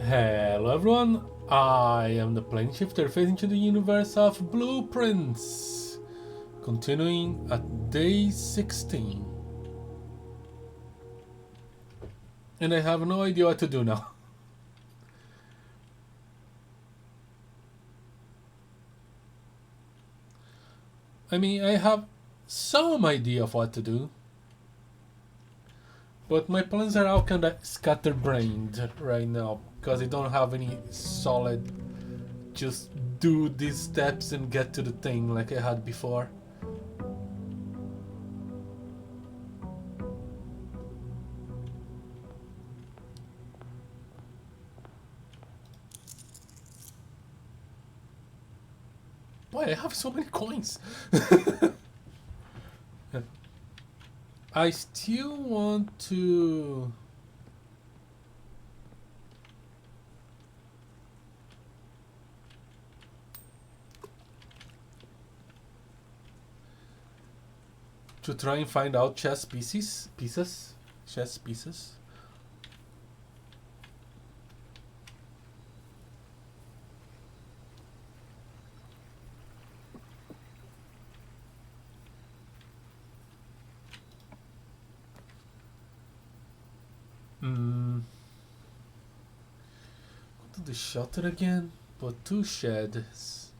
Hello everyone, I am the plane shifter facing to the universe of blueprints. Continuing at day 16. And I have no idea what to do now. I mean, I have some idea of what to do. But my plans are all kinda scatterbrained right now because I don't have any solid just do these steps and get to the thing like I had before. Boy, I have so many coins. I still want to try and find out chess pieces. Chess pieces. Go to the shelter again, but 2 sheds.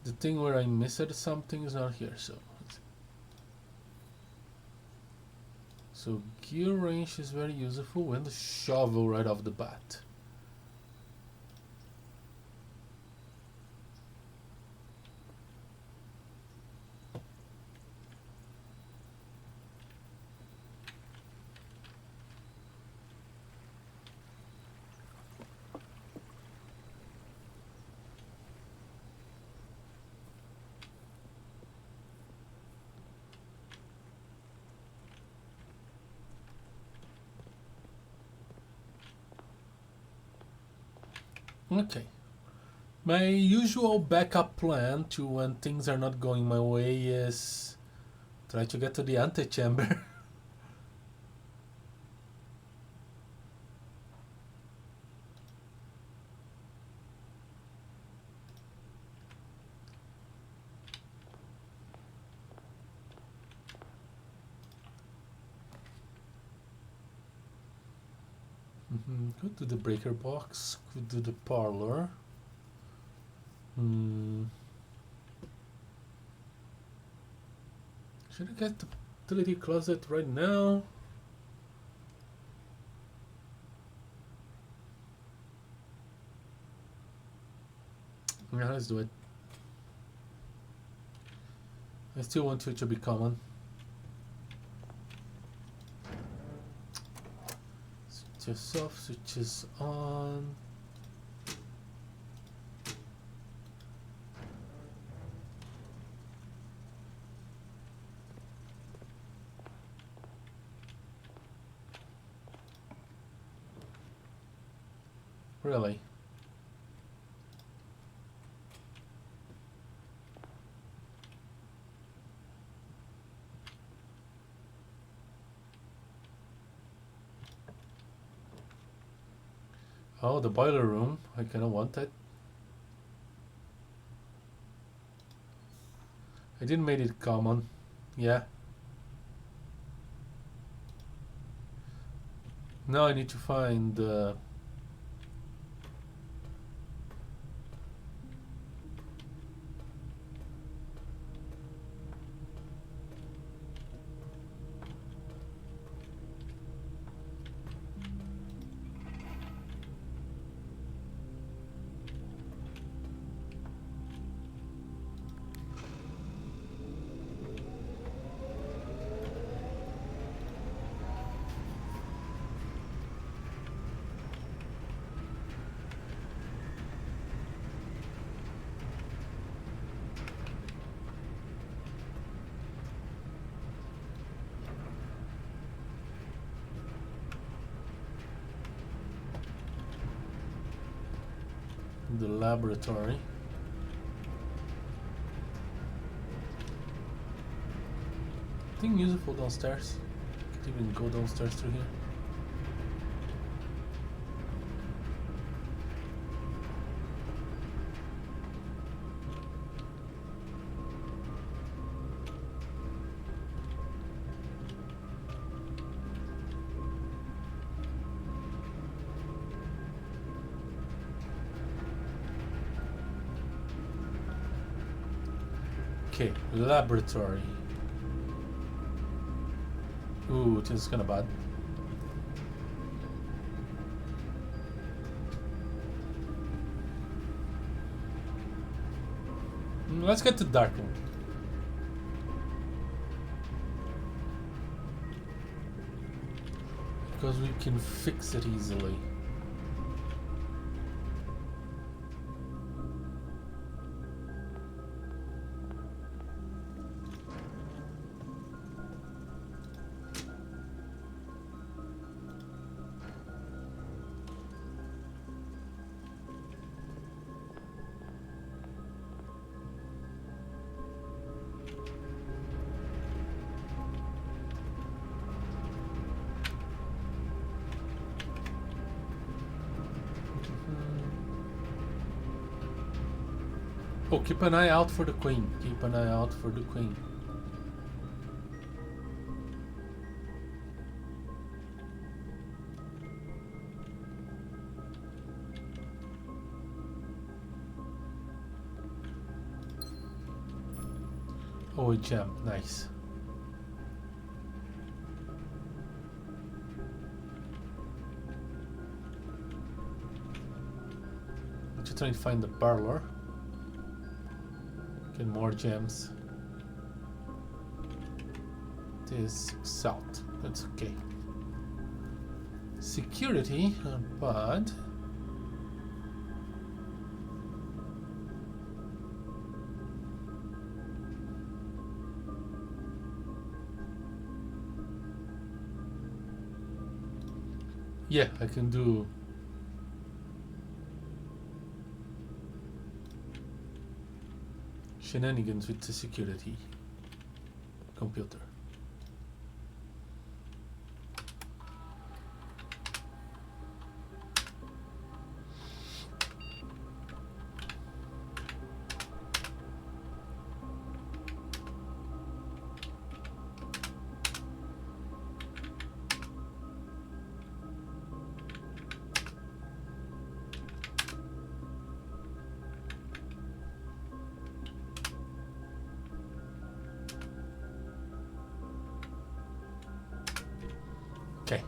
The thing where I missed something is not here, so gear wrench is very useful, and the shovel right off the bat. Okay. My usual backup plan to when things are not going my way is try to get to the antechamber. Could do the breaker box, could do the parlor. Should I get the utility closet right now? Yeah, let's do it. I still want it to be common. Switches off, switches on. Really? Oh, the boiler room. I kinda want that. I didn't make it common. Yeah. Now I need to find the laboratory. Thing useful downstairs. even go downstairs through here. Okay, laboratory. Ooh, this is kinda bad. Let's get to dark room. Because we can fix it easily. Oh, keep an eye out for the queen. Keep an eye out for the queen. Oh, a gem. Nice. Let's try and find the parlor. Get more gems. This south. That's okay. Security, not bad. Yeah, I can do. Shenanigans with the security computer. Okay.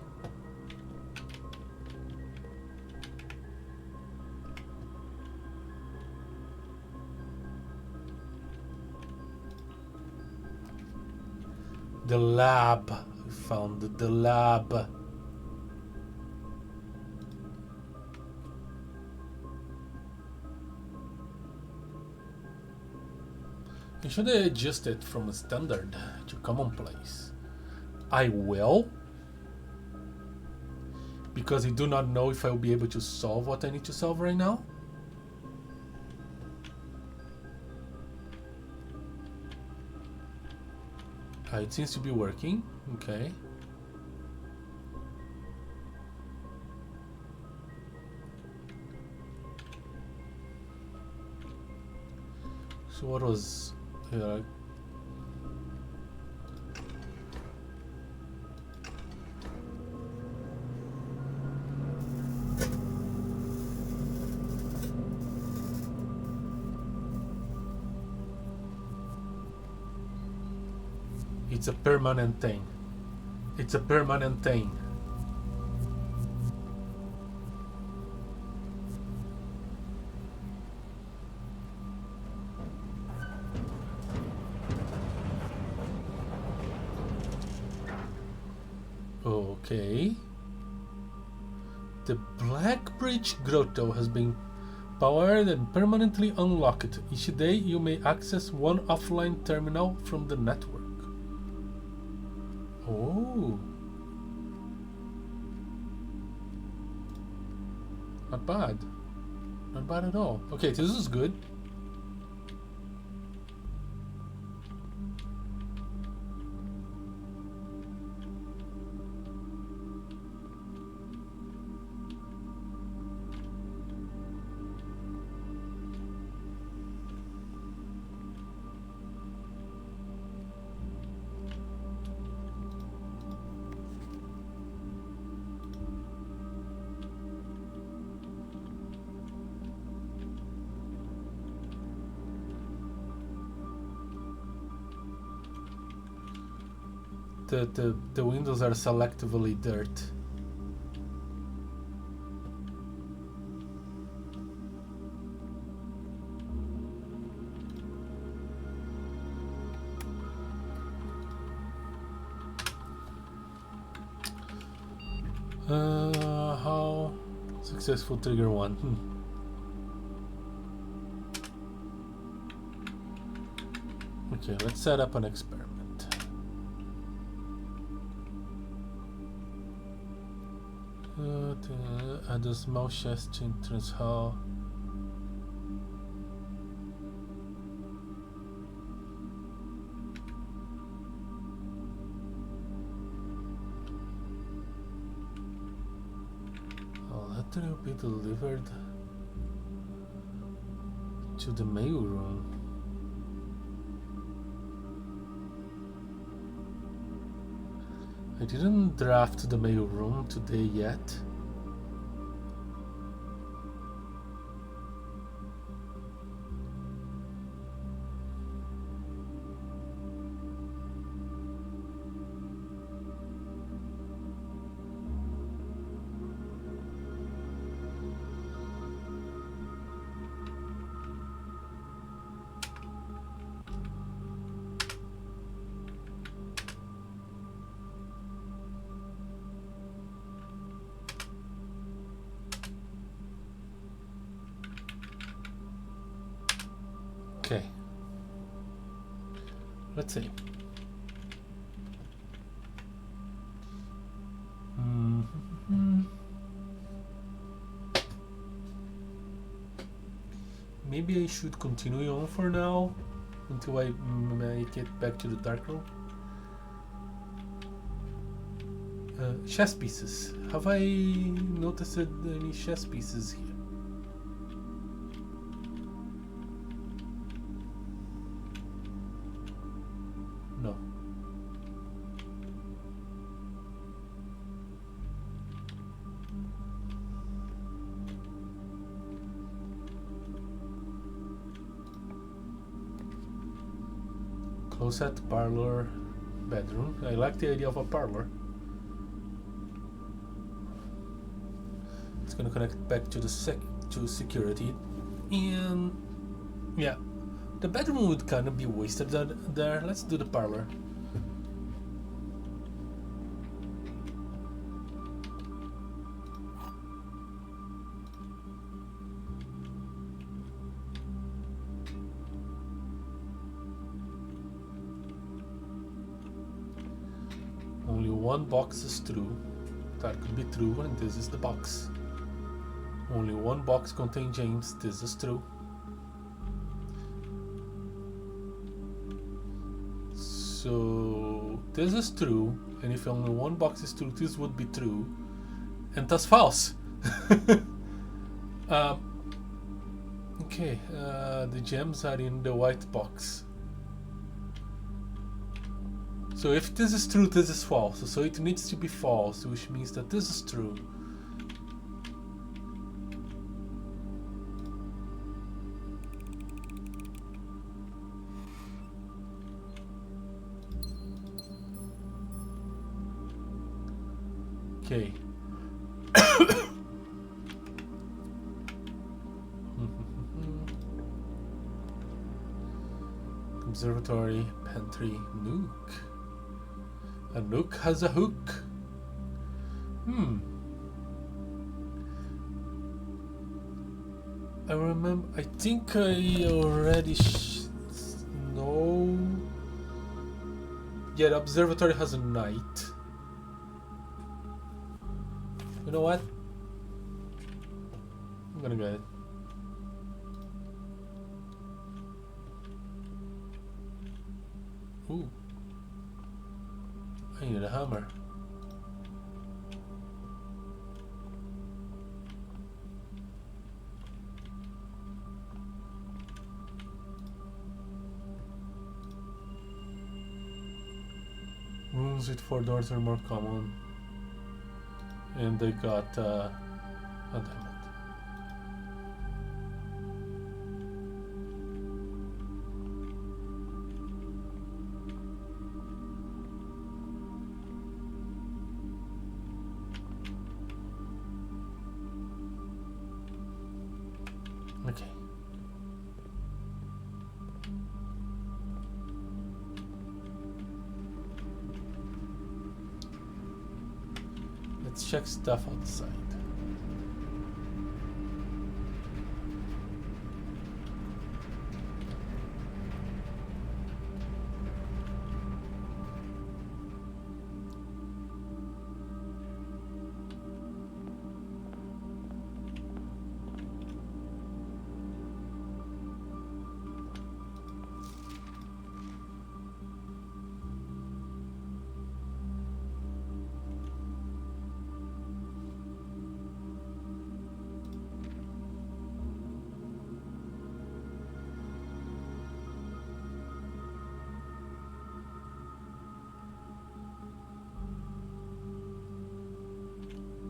The lab. I found the lab. Should I adjust it from a standard to commonplace? I will. Because I do not know if I will be able to solve what I need to solve right now. It seems to be working. Okay. So what was... It's a permanent thing. It's a permanent thing. Okay. The Black Bridge Grotto has been powered and permanently unlocked. Each day you may access one offline terminal from the network. Oh. Not bad. Not bad at all. Okay, this is good. the windows are selectively dirt. How successful trigger one? Okay, let's set up an experiment. Add a small chest entrance hall. A letter will be delivered to the mail room. I didn't draft the mail room today yet. Okay. Let's see. Maybe I should continue on for now until I make it back to the dark room. Chess pieces. Have I noticed any chess pieces here? No. Closet, parlor, bedroom. I like the idea of a parlor. It's gonna connect back to the security, and yeah, the bedroom would kind of be wasted there. Let's do the parlor. Only one box is true. That could be true, and this is the box. Only one box contains James. This is true. So this is true, and if only one box is true, this would be true, and that's false. Okay, the gems are in the white box. So if this is true, this is false. So it needs to be false, which means that this is true. Okay. Observatory, pantry, nook. A nook has a hook. I remember. I think I already know. Yeah, the observatory has a knight. You know what? I'm gonna get it. Ooh. I need a hammer. Rooms with 4 doors are more common. And they got a diamond. Let's check stuff outside.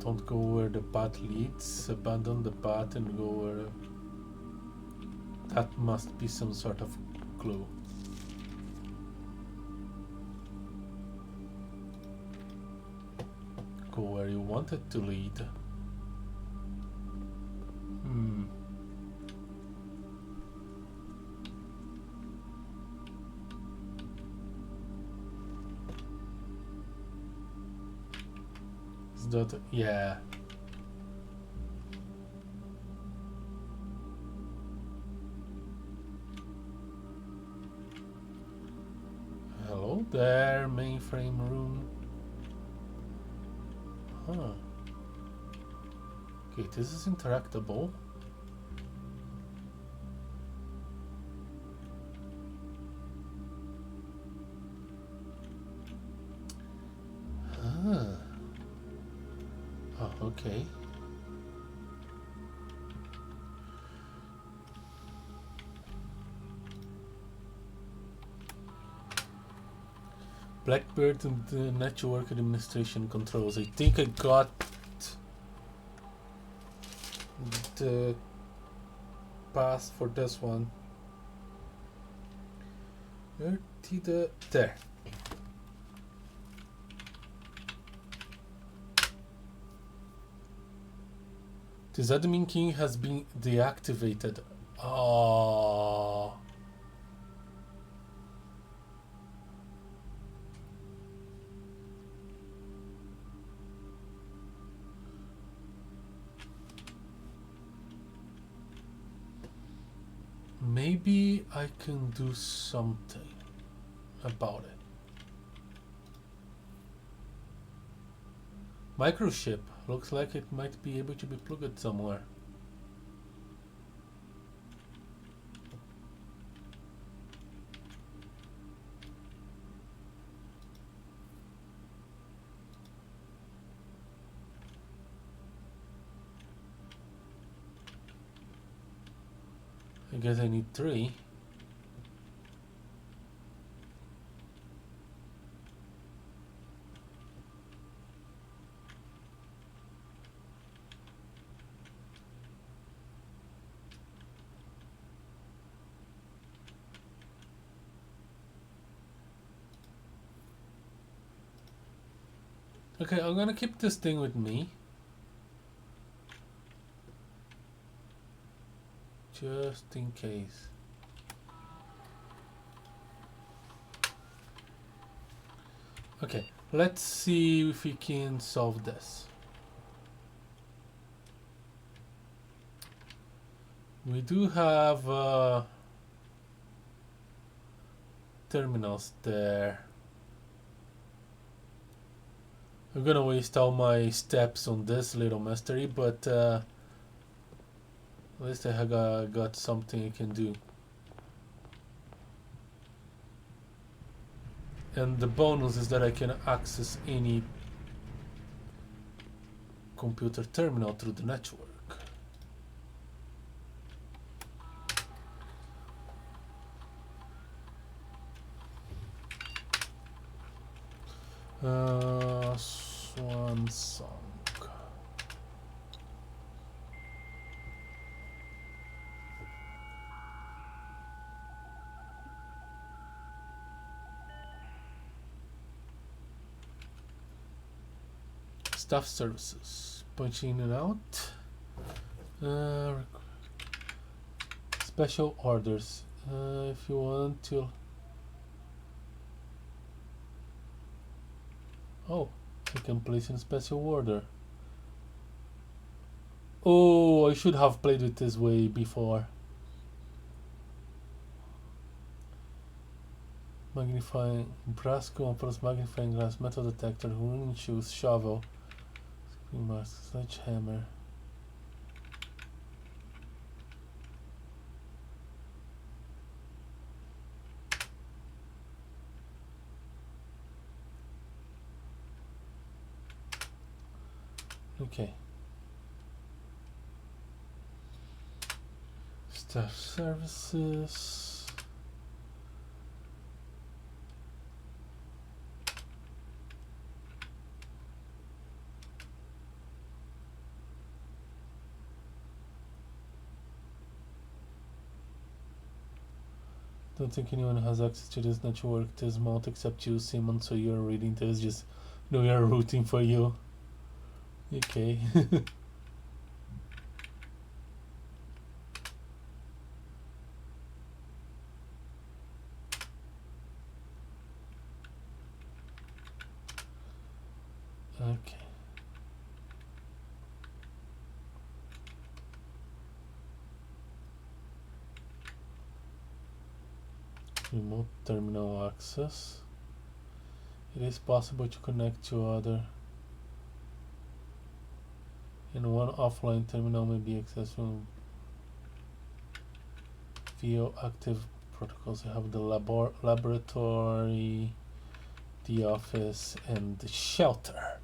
Don't go where the path leads, abandon the path and go where... That must be some sort of clue. Go where you want it to lead. That, yeah. Hello there, mainframe room. Huh. Okay, this is interactable. Huh. Oh, okay. Blackbird and the network administration controls. I think I got the pass for this one. Where did there? This admin key has been deactivated. Oh. Maybe I can do something about it. Microchip. Looks like it might be able to be plugged somewhere. I guess I need 3. Okay, I'm gonna keep this thing with me. Just in case. Okay, let's see if we can solve this. We do have terminals there. I'm gonna waste all my steps on this little mystery, but at least I have got something I can do. And the bonus is that I can access any computer terminal through the network. Swan song. Staff services. Punching in and out. Special orders. If you want to. Oh, I can place in special order. Oh, I should have played it this way before. Magnifying brass comb plus magnifying glass, metal detector, running shoes, shovel, screen mask, sledgehammer. Okay. Staff services. Don't think anyone has access to this network this month except you, Simon, so you're reading this, just know you're rooting for you. Okay. Okay. Remote terminal access. It is possible to connect to other, and one offline terminal may be accessible via active protocols. You have the laboratory, the office, and the shelter.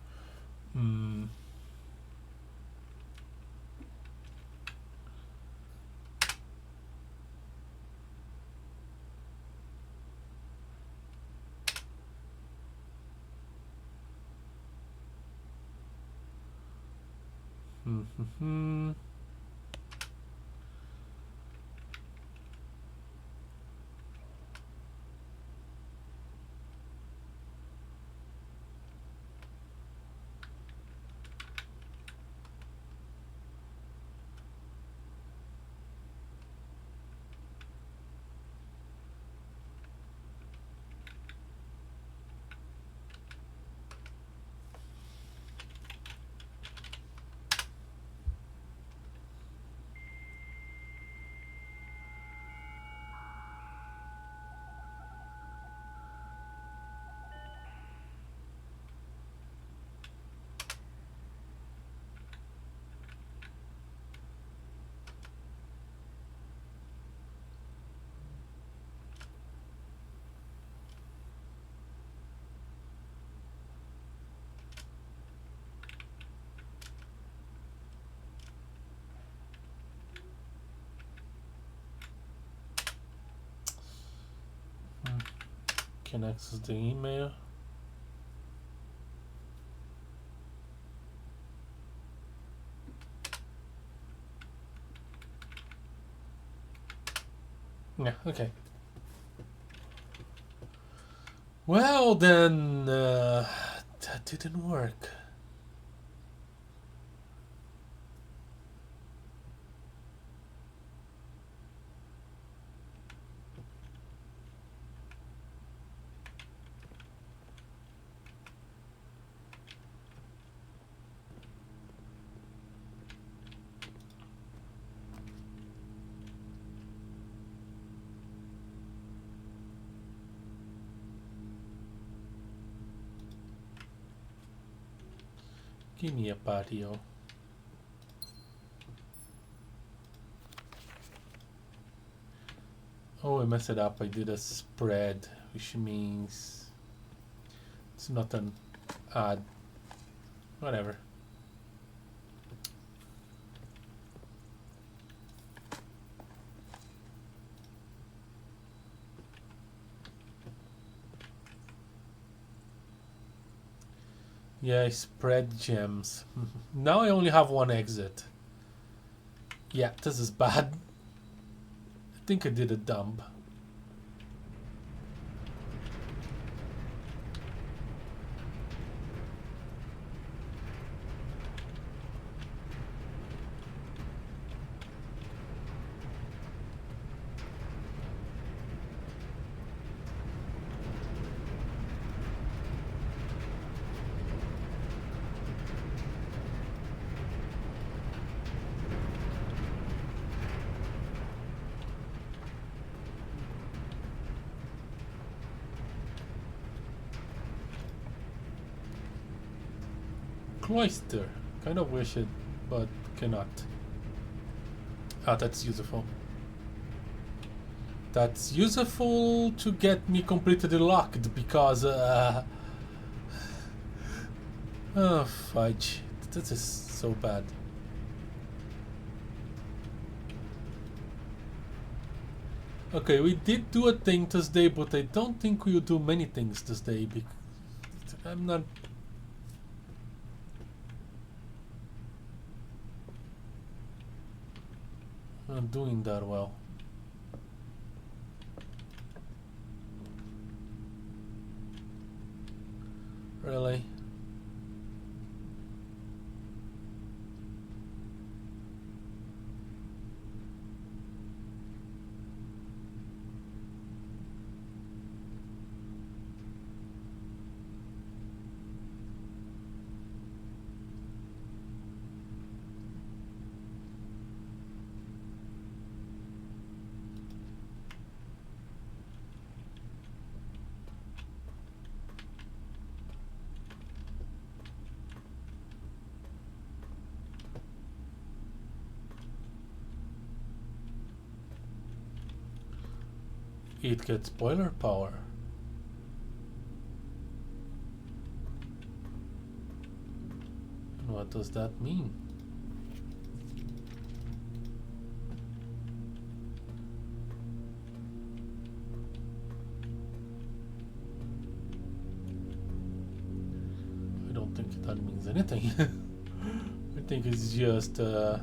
Can access the email. Yeah, okay. Well then, that didn't work. Give me a patio. Oh, I messed it up. I did a spread, which means it's not an add. Whatever. Yeah, I spread gems. Now I only have one exit. Yeah, this is bad. I think I did a dump. cloister. Kind of wish it, but cannot. Ah, that's useful. That's useful to get me completely locked because oh fudge. This is so bad. Okay, we did do a thing this day, but I don't think we'll do many things this day because I'm not doing that well. Really? It gets boiler power. And what does that mean? I don't think that means anything. I think it's just I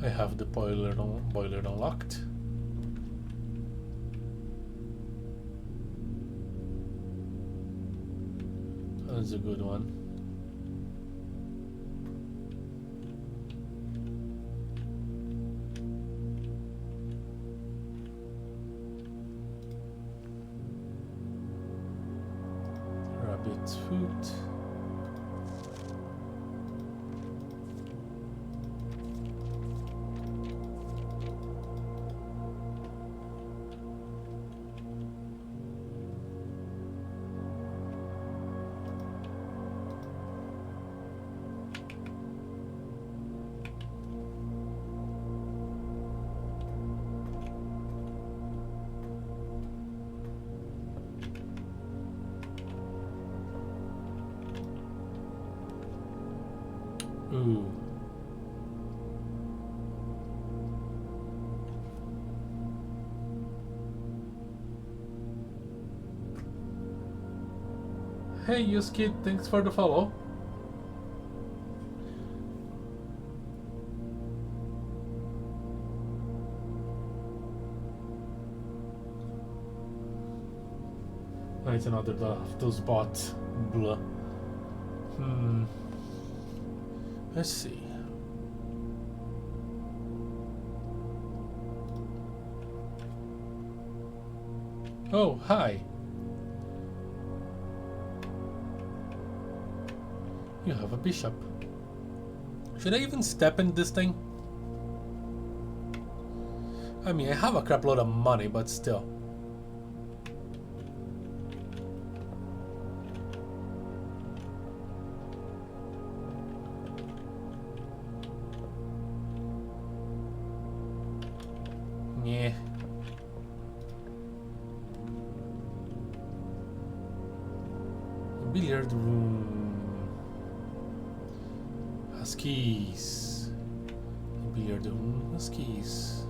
have the boiler unlocked. That's a good one. Rabbit's food. Ooh. Hey, Yuskid, thanks for the follow. Oh, it's another of those bots. Blah. Let's see. Oh, hi. You have a bishop. Should I even step in this thing? I mean, I have a crap load of money, but still. Yeah. Billiard room. Huskies. Billiard room. Huskies.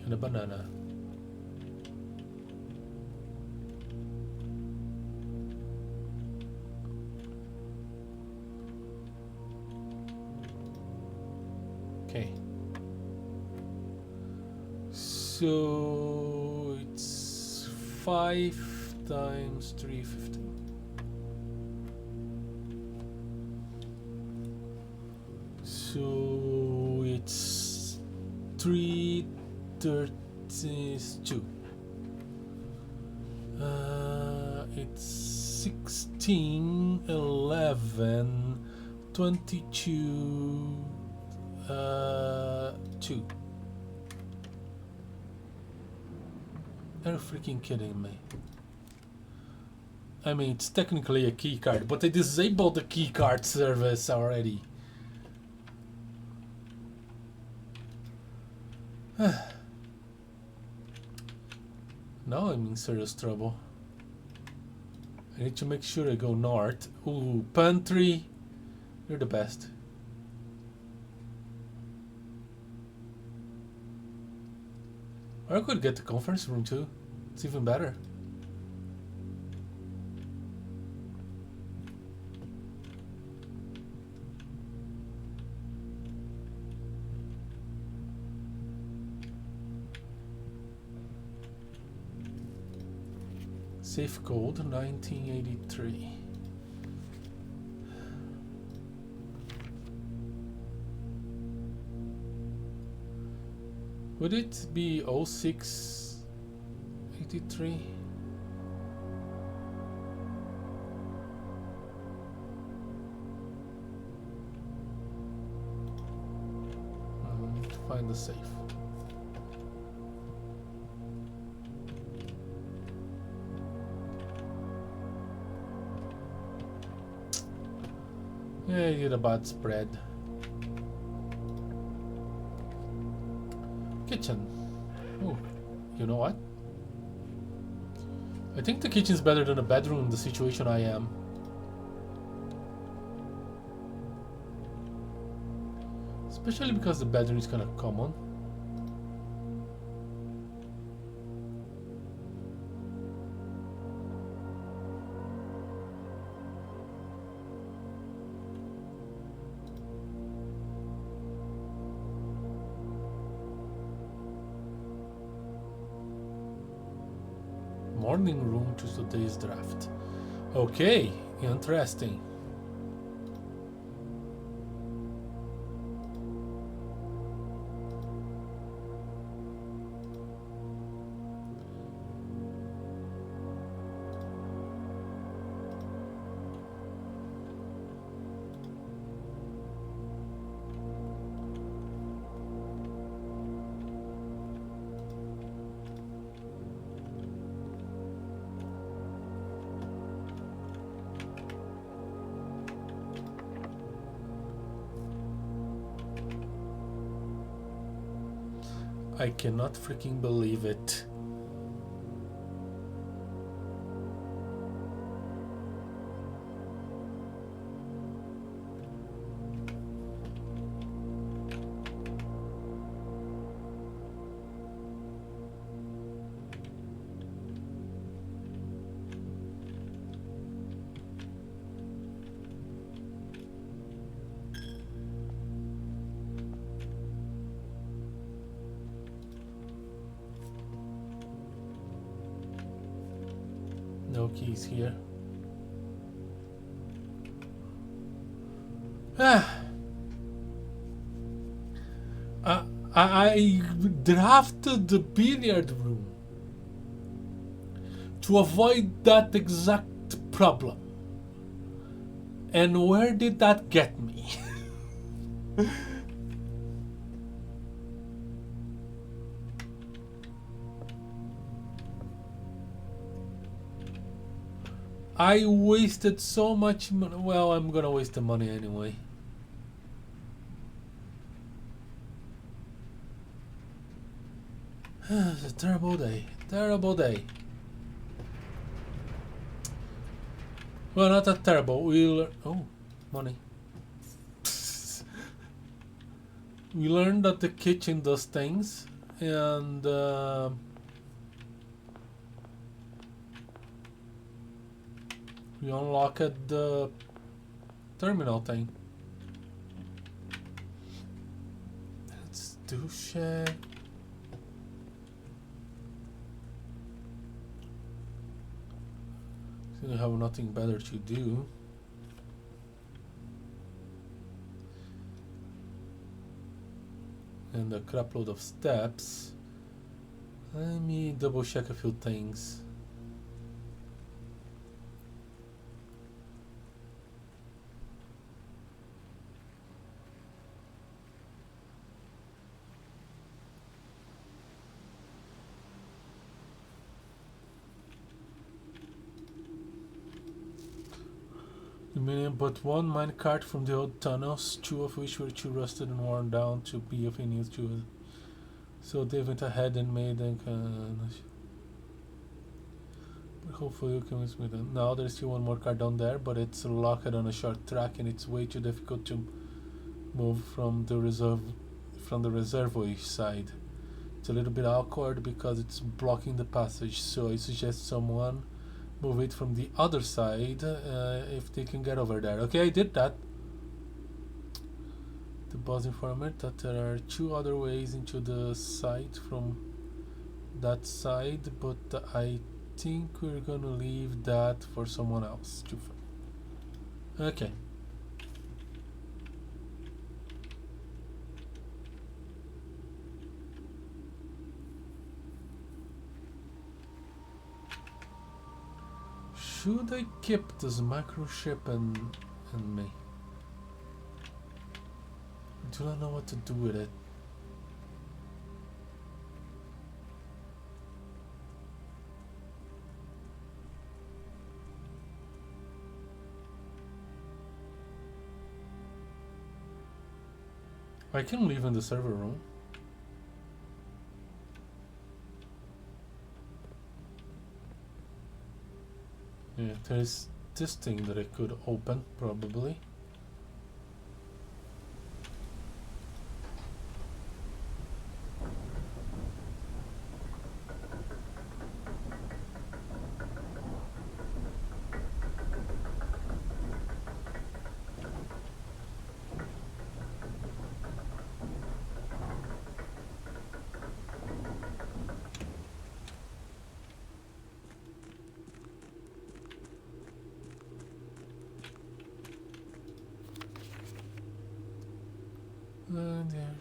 And a banana. Okay. So it's 5 times 350. So it's 332. It's 16, 11, 22, 2. Are you freaking kidding me? I mean, it's technically a key card, but I disabled the key card service already. Now I'm in serious trouble. I need to make sure I go north. Ooh, pantry. You're the best. Or I could get the conference room too. It's even better. Safe code 1983. Would it be 0683? To find the safe. Yeah, you did a bad spread. Kitchen. Oh, you know what? I think the kitchen's better than the bedroom in the situation I am. Especially because the bedroom is kind of common. Morning room to today's draft. Okay, interesting. I cannot freaking believe it. No keys here. I drafted the billiard room to avoid that exact problem. And where did that get me? I wasted so much money. Well, I'm gonna waste the money anyway. It's a terrible day. Terrible day. Well, not that terrible. Oh, money. We learned that the kitchen does things, and we unlocked the terminal thing. Let's do shit. I have nothing better to do. And a crap load of steps. Let me double check a few things. Remaining but one minecart from the old tunnels, two of which were too rusted and worn down to be of any use to us. So they went ahead and made them. But hopefully you can with them. Now there's still one more car down there, but it's locked on a short track and it's way too difficult to move from the reservoir side. It's a little bit awkward because it's blocking the passage, so I suggest someone move it from the other side if they can get over there. Okay, I did that. The boss informed that there are two other ways into the site from that side, but I think we're gonna leave that for someone else to find. Okay. Should I keep this microchip and me? I do not know what to do with it. I can leave in the server room. Yeah, there's this thing that I could open, probably. There.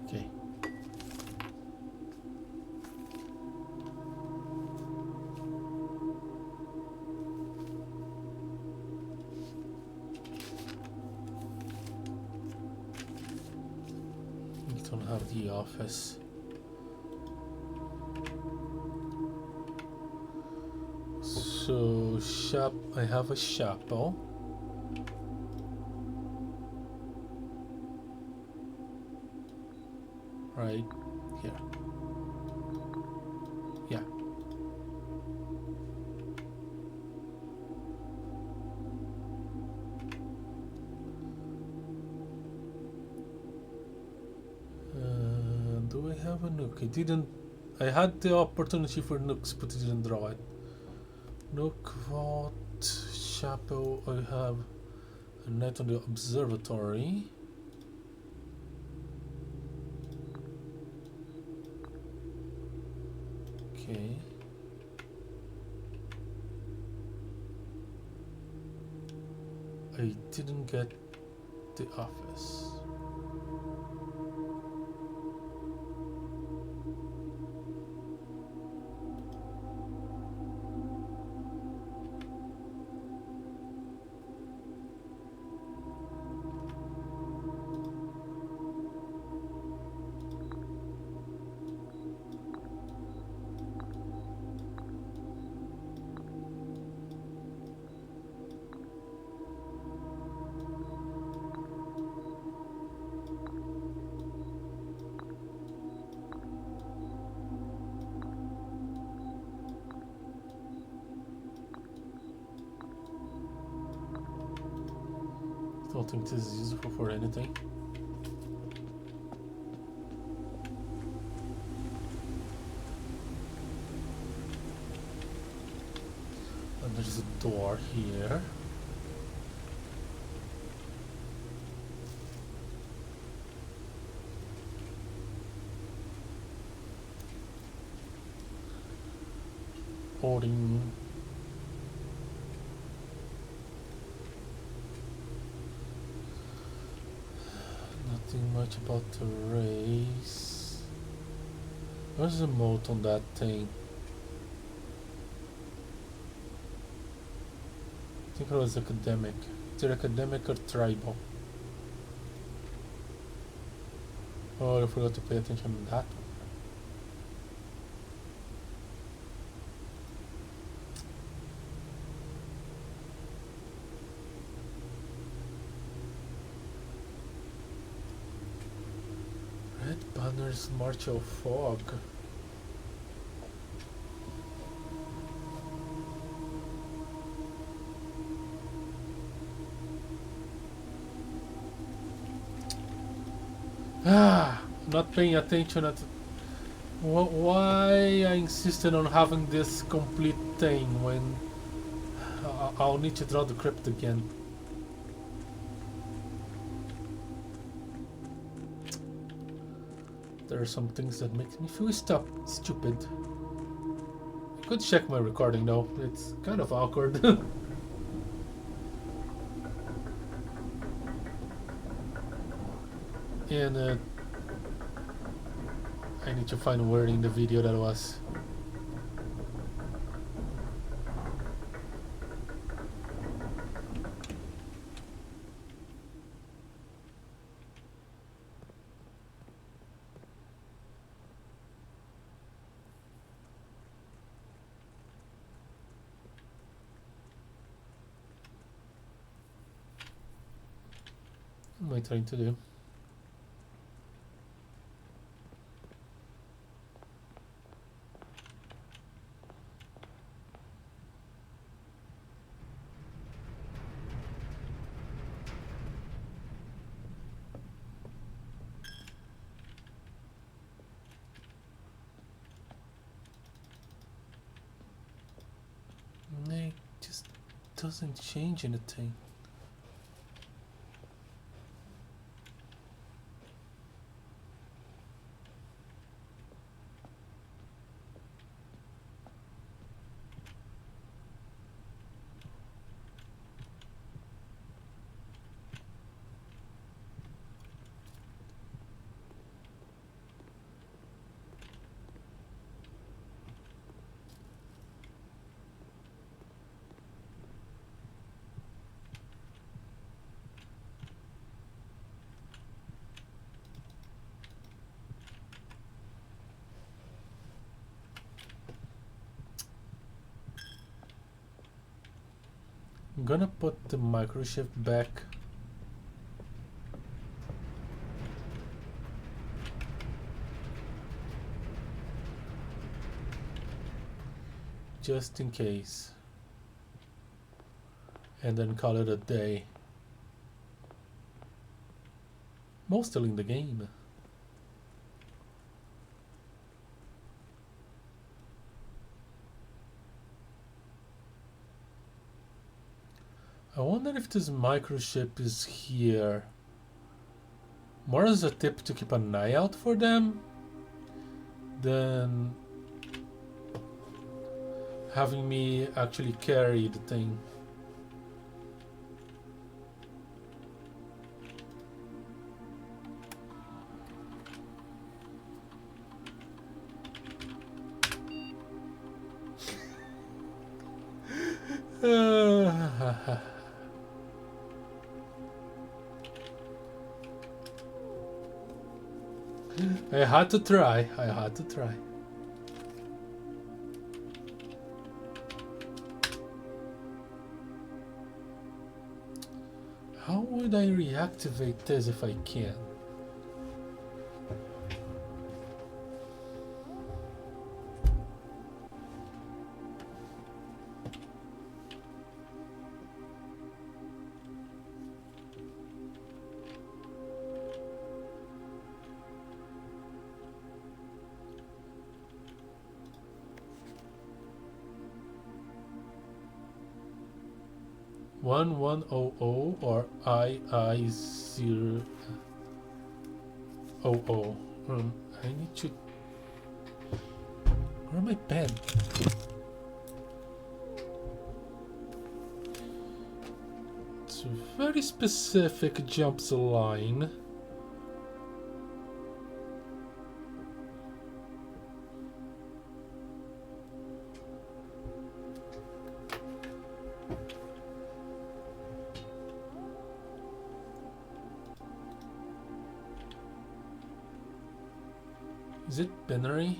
Okay. Don't have the office. So shop. I have a chapel. Right here. Yeah. Do I have a nook? I didn't. I had the opportunity for nooks, but I didn't draw it. Nook, vault, chapel. I have a night on the observatory. Okay. I didn't get the office. I don't think this is useful for anything. And there's a door here. Holding. Nothing much about the race. Where's the moat on that thing? I think it was academic. Either academic or tribal. Oh, I forgot to pay attention to that one. Red banners, March of Fog. Not paying attention at why I insisted on having this complete thing when I'll need to draw the crypt again. There are some things that make me feel stupid. I could check my recording though, it's kind of awkward. And I need to find where in the video that was. What am I trying to do? It just doesn't change anything. I'm gonna put the microchip back. Just in case. And then call it a day. Most still in the game. I wonder if this microchip is here more as a tip to keep an eye out for them than having me actually carry the thing. I had to try. How would I reactivate this if I can? One 100 or II 000. I need to. Where my pen? It's a very specific jumps line. Is it binary?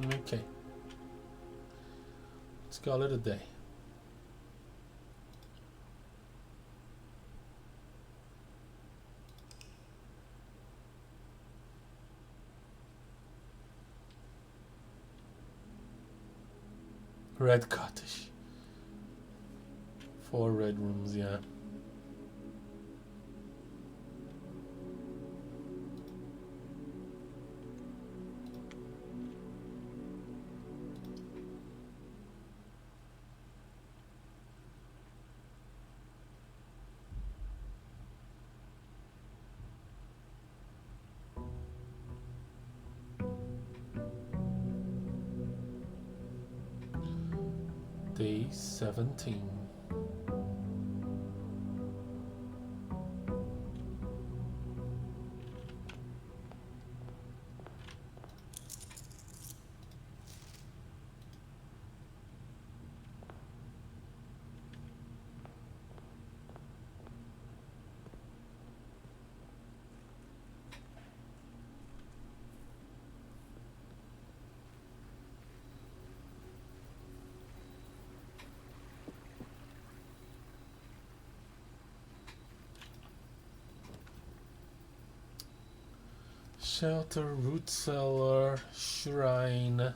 Okay. Let's call it a day. Red cottage. 4 red rooms, yeah. Day 17. Shelter, root cellar, shrine.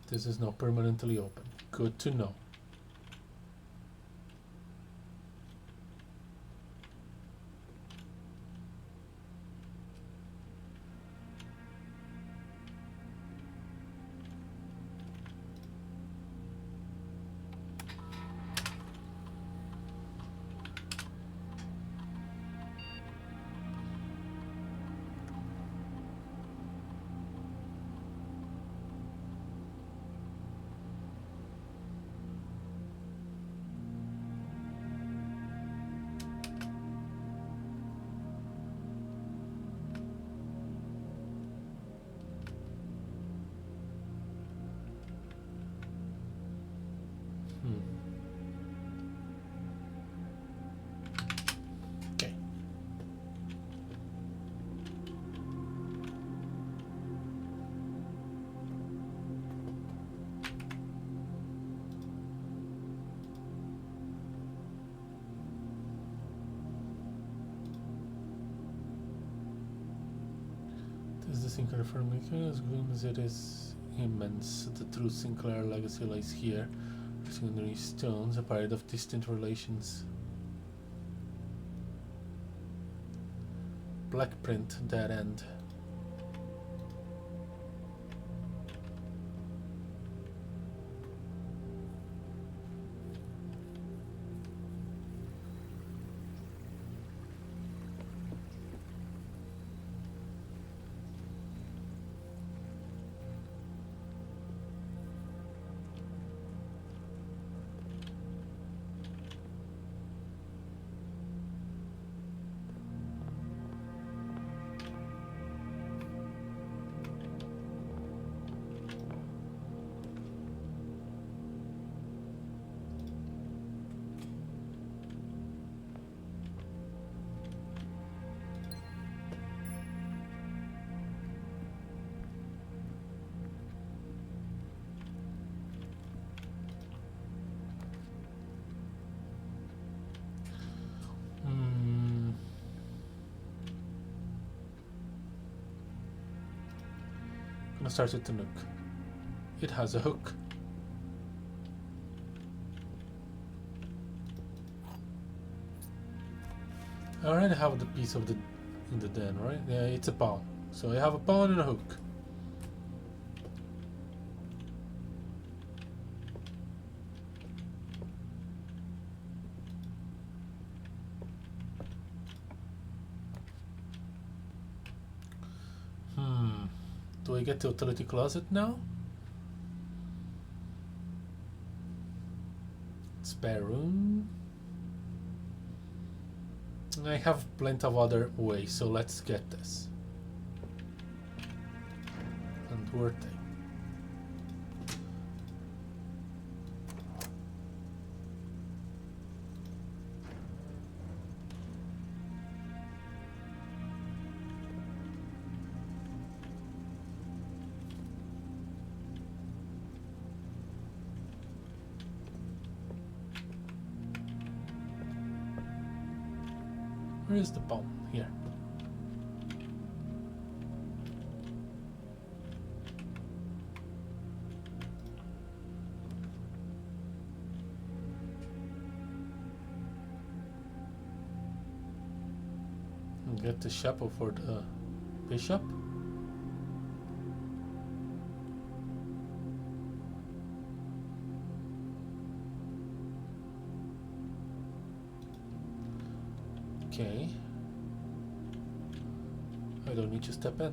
This is not permanently open. Good to know. Okay. Does the Sinclair firm as green as it is immense? The true Sinclair legacy lies here. Secondary stones, a parade of distant relations. Black print, dead end. Let's start with the nook. It has a hook. I already have the piece of the in the den, right? Yeah, it's a pawn. So I have a pawn and a hook. Do I get the utility closet now? Spare room. I have plenty of other ways, so let's get this. And worth it. Where is the pawn? Here. And get the chapeau for the bishop. Okay. I don't need to step in.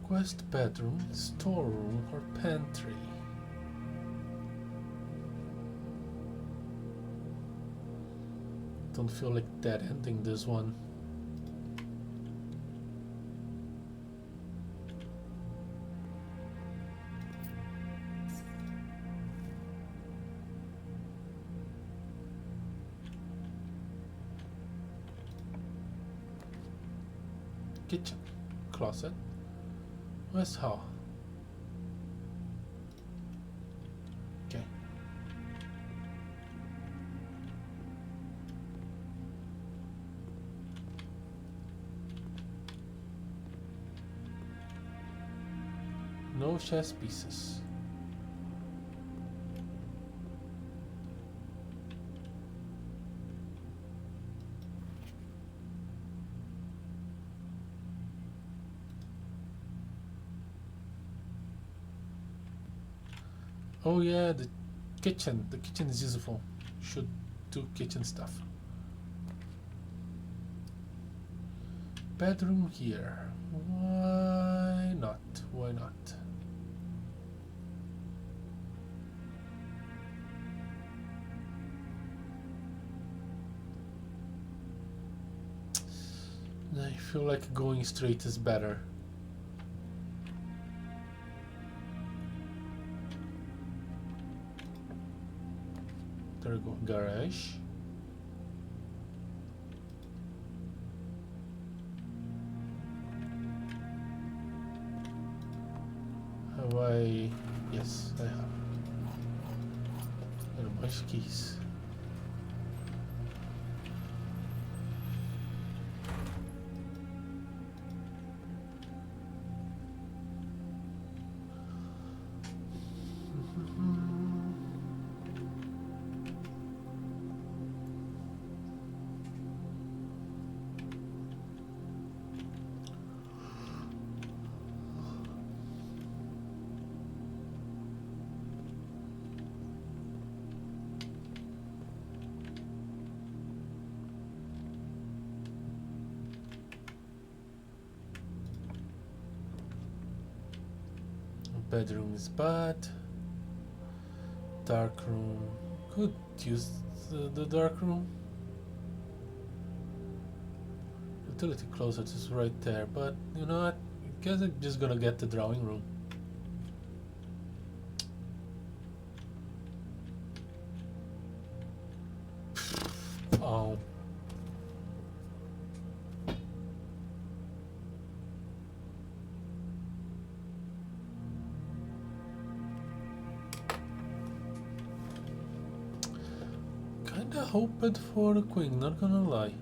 Guest bedroom, storeroom, or pantry? Don't feel like dead ending this one. Kitchen, closet. West hall. Okay. No chess pieces. Oh yeah, the kitchen. The kitchen is useful. Should do kitchen stuff. Bedroom here. Why not? Why not? I feel like going straight is better. There we go, garage. Have I? Yes, I have. And a bunch of keys. Bedroom is bad. Dark room. could use the dark room. Utility closet is right there, but you know what? I guess I'm just gonna get the drawing room. Oh. Kinda hoped for the queen, not gonna lie.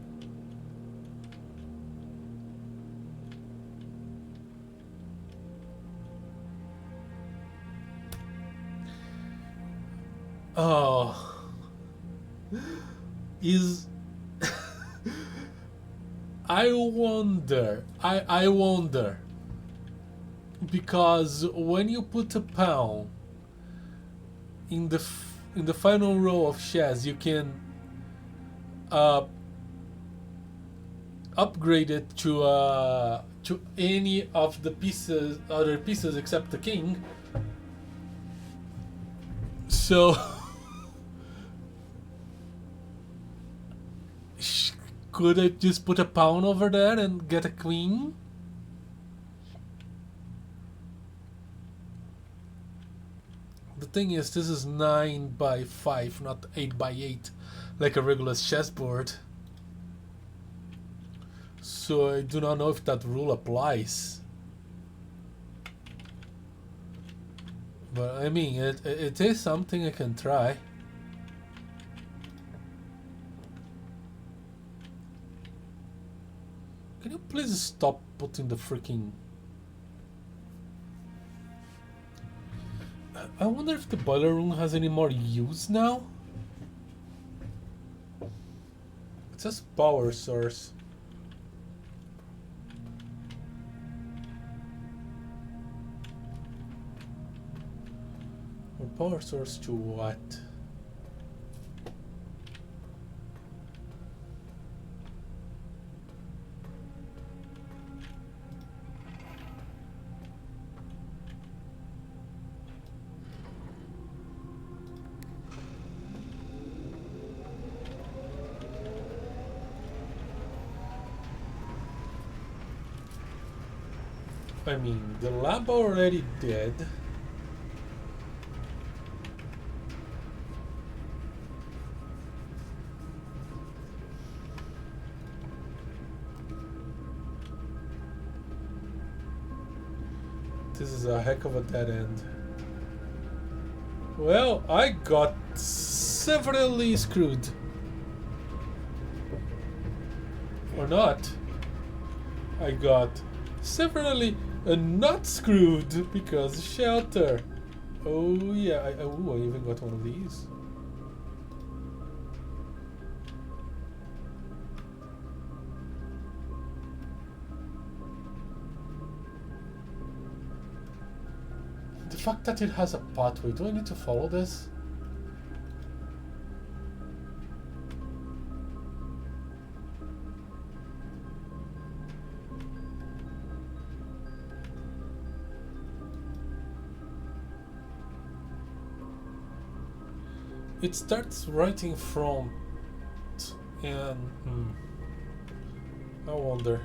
Oh. Is I wonder because when you put a pawn in the final row of chess, you can upgrade it to any of the other pieces except the king. So could I just put a pawn over there and get a queen? The thing is, this is 9 by 5, not 8 by 8, like a regular chessboard. So I do not know if that rule applies. But I mean, it is something I can try. Can you please stop putting the freaking... I wonder if the boiler room has any more use now? It says power source. Or power source to what? I mean, the lab already did. This is a heck of a dead end. Well, I got severely screwed. Or not. I got severely not screwed because shelter. Oh yeah, I even got one of these. The fact that it has a pathway, do I need to follow this? It starts right in front, and I wonder.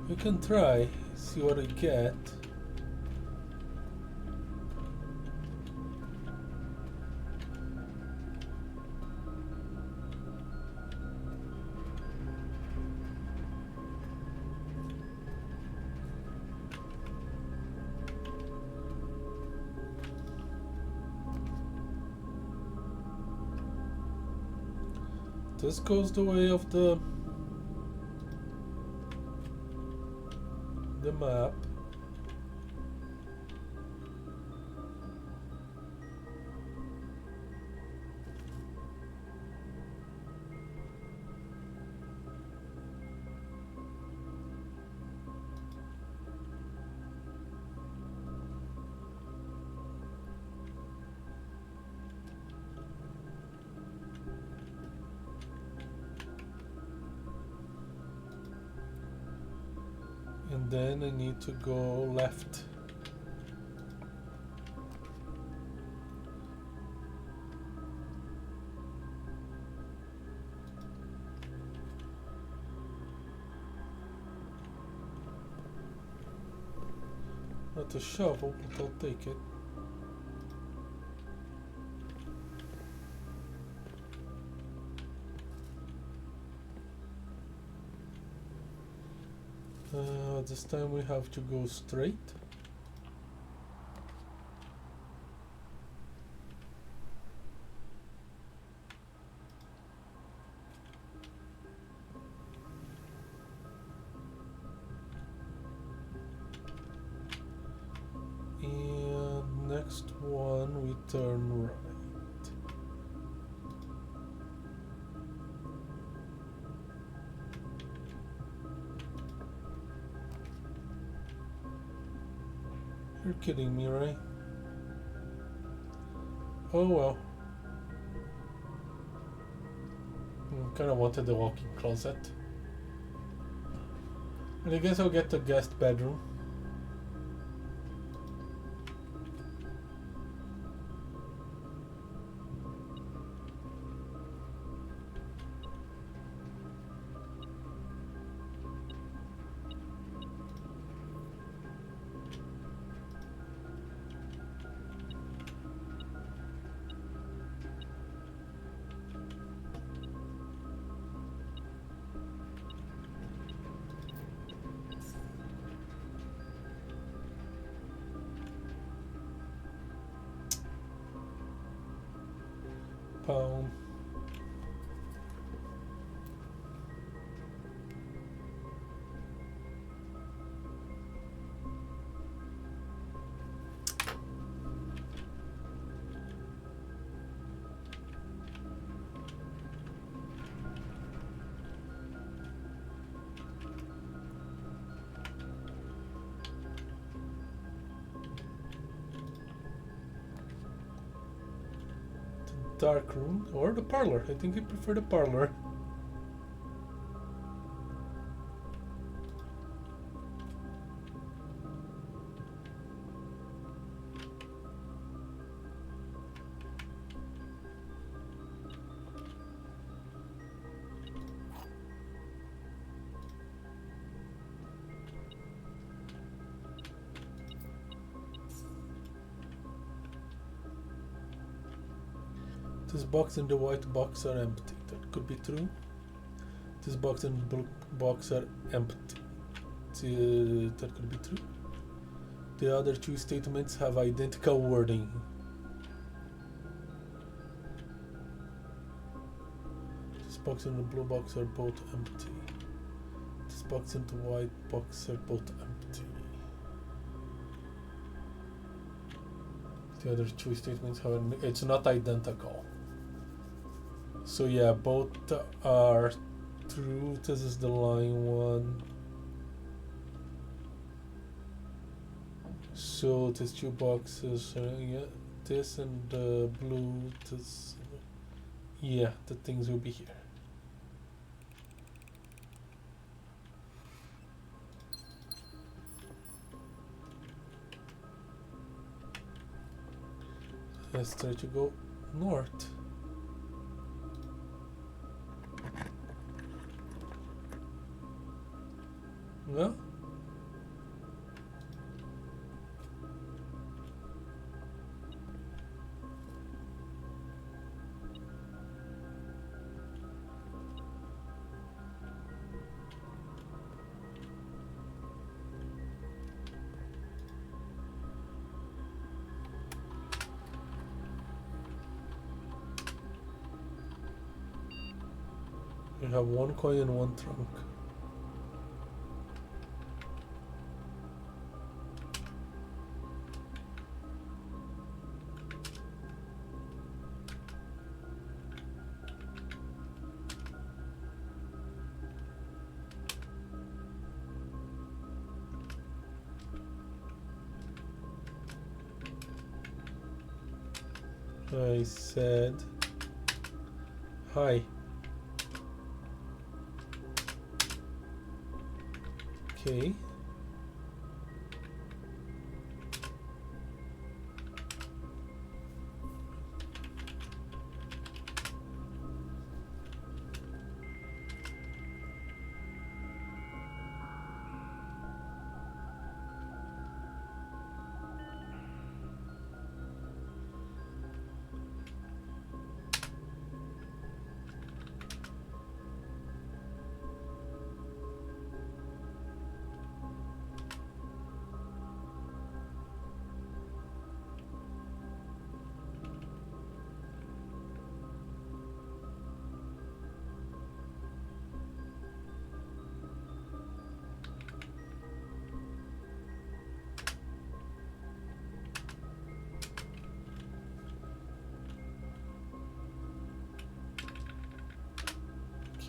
You can try, see what I get. This goes the way of the map. And then I need to go left. a shovel, but I'll take it. This time we have to go straight. And next one we turn right. You're kidding me, right? Oh well. I kinda wanted the walk-in closet. And I guess I'll get the guest bedroom. Pound. Dark room or the parlor. I think I prefer the parlor. This box and the white box are empty. That could be true. This box and the blue box are empty. That could be true. The other two statements have identical wording. This box and the blue box are both empty. This box and the white box are both empty. The other two statements have... It's not identical. So yeah, both are true. This is the lying one. So these two boxes, yeah, this and the blue, this, yeah, the things will be here. Let's try to go north. No? You have one coin and one trunk. I said hi. Okay.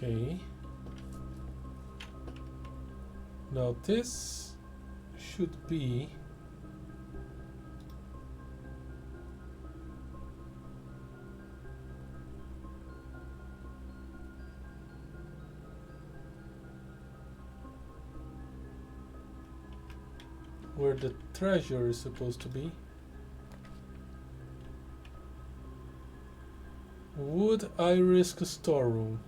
Okay. Now this should be where the treasure is supposed to be. Would I risk a storeroom?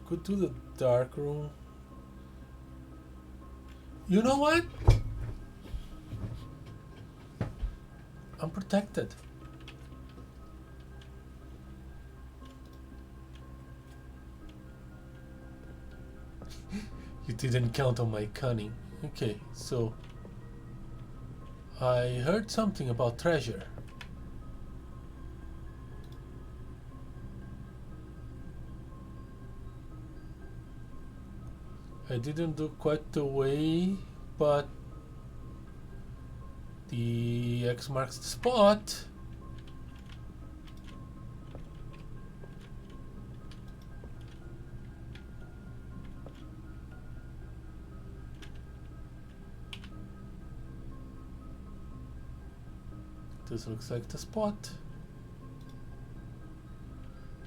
Could do the dark room. You know what? I'm protected. You didn't count on my cunning. Okay, so I heard something about treasure. I didn't do quite the way, but the X marks the spot. This looks like the spot.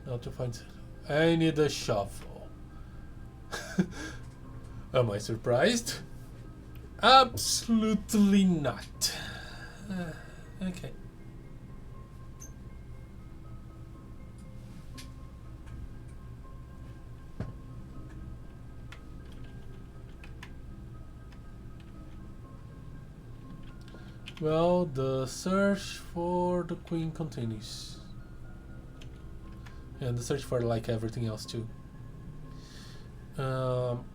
Now to find... I need a shovel. Am I surprised? Absolutely not. Okay. Well, the search for the queen continues. And the search for like everything else too.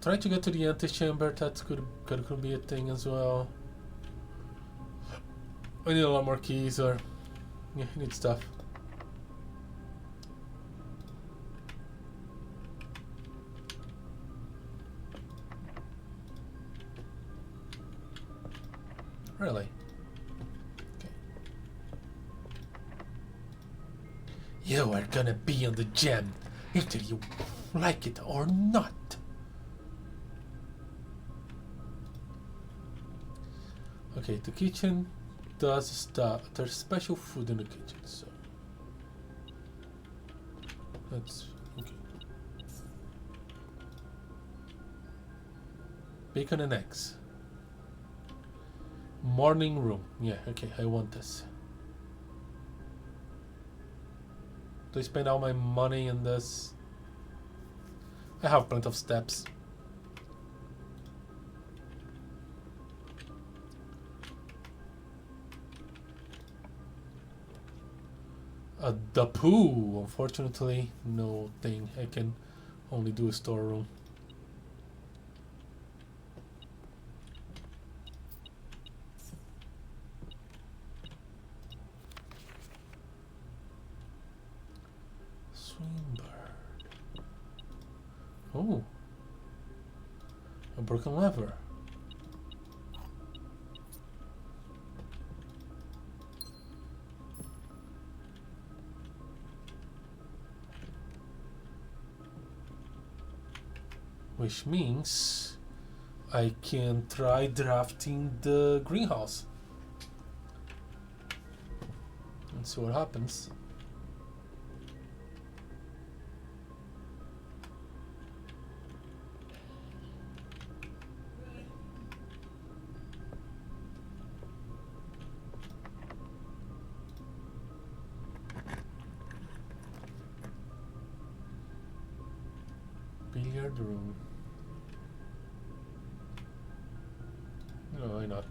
Try to get to the antechamber. That could be a thing as well. I need a lot more keys, or yeah, I need stuff. Really? Okay. You are gonna be on the gem, either you like it or not. Okay, the kitchen does stuff. There's special food in the kitchen, so that's okay. Bacon and eggs. Morning room. Yeah, okay, I want this. Do I spend all my money in this? I have plenty of steps. The pool, unfortunately, no thing. I can only do a storeroom. Swingbird. Oh, a broken lever. Which means I can try drafting the greenhouse and see what happens. Billiard room. No, why not?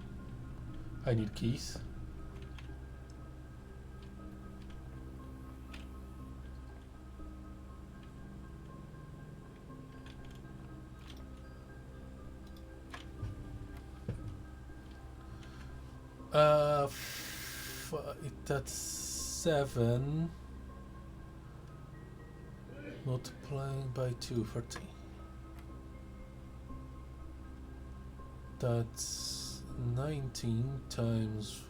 I need keys. That's 7 multiplying by 2, 14. That's 19 times.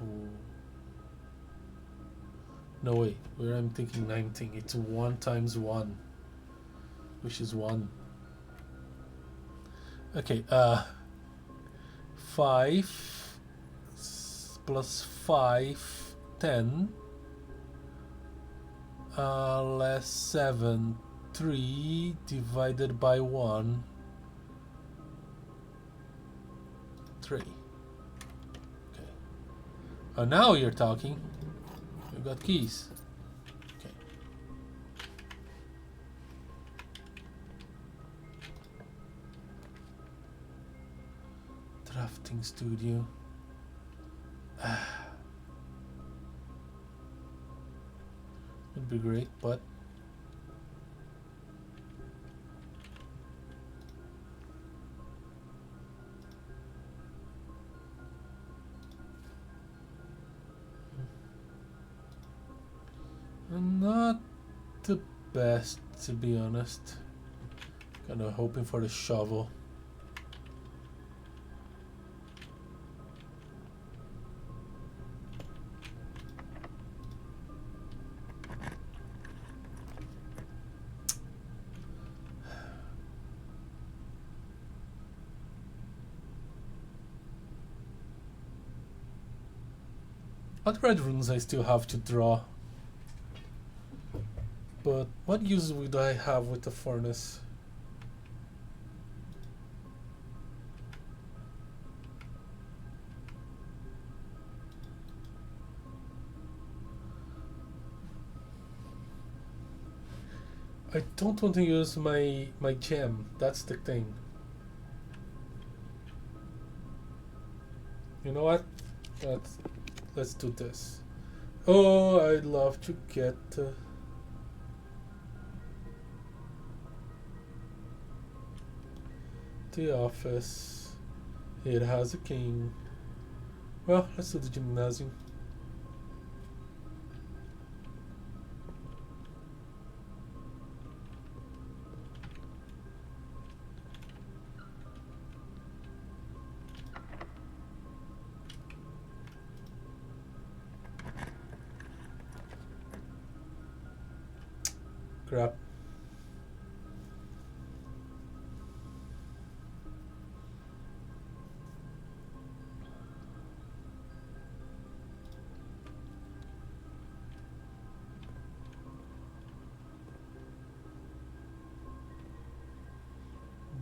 No way, where I'm thinking 19. It's 1 times 1, which is 1. Okay, 5 plus 5, 10. Less 7, 3 divided by 1, 3. Okay. Oh, now you're talking. You got keys. Okay. Drafting studio. Would be great, but not the best, to be honest. Kind of hoping for the shovel. What red runes I still have to draw? But what use would I have with the furnace? I don't want to use my gem. That's the thing. You know what? Let's do this. Oh, I'd love to get the office. It has a king. Well, let's do the gymnasium. Crap.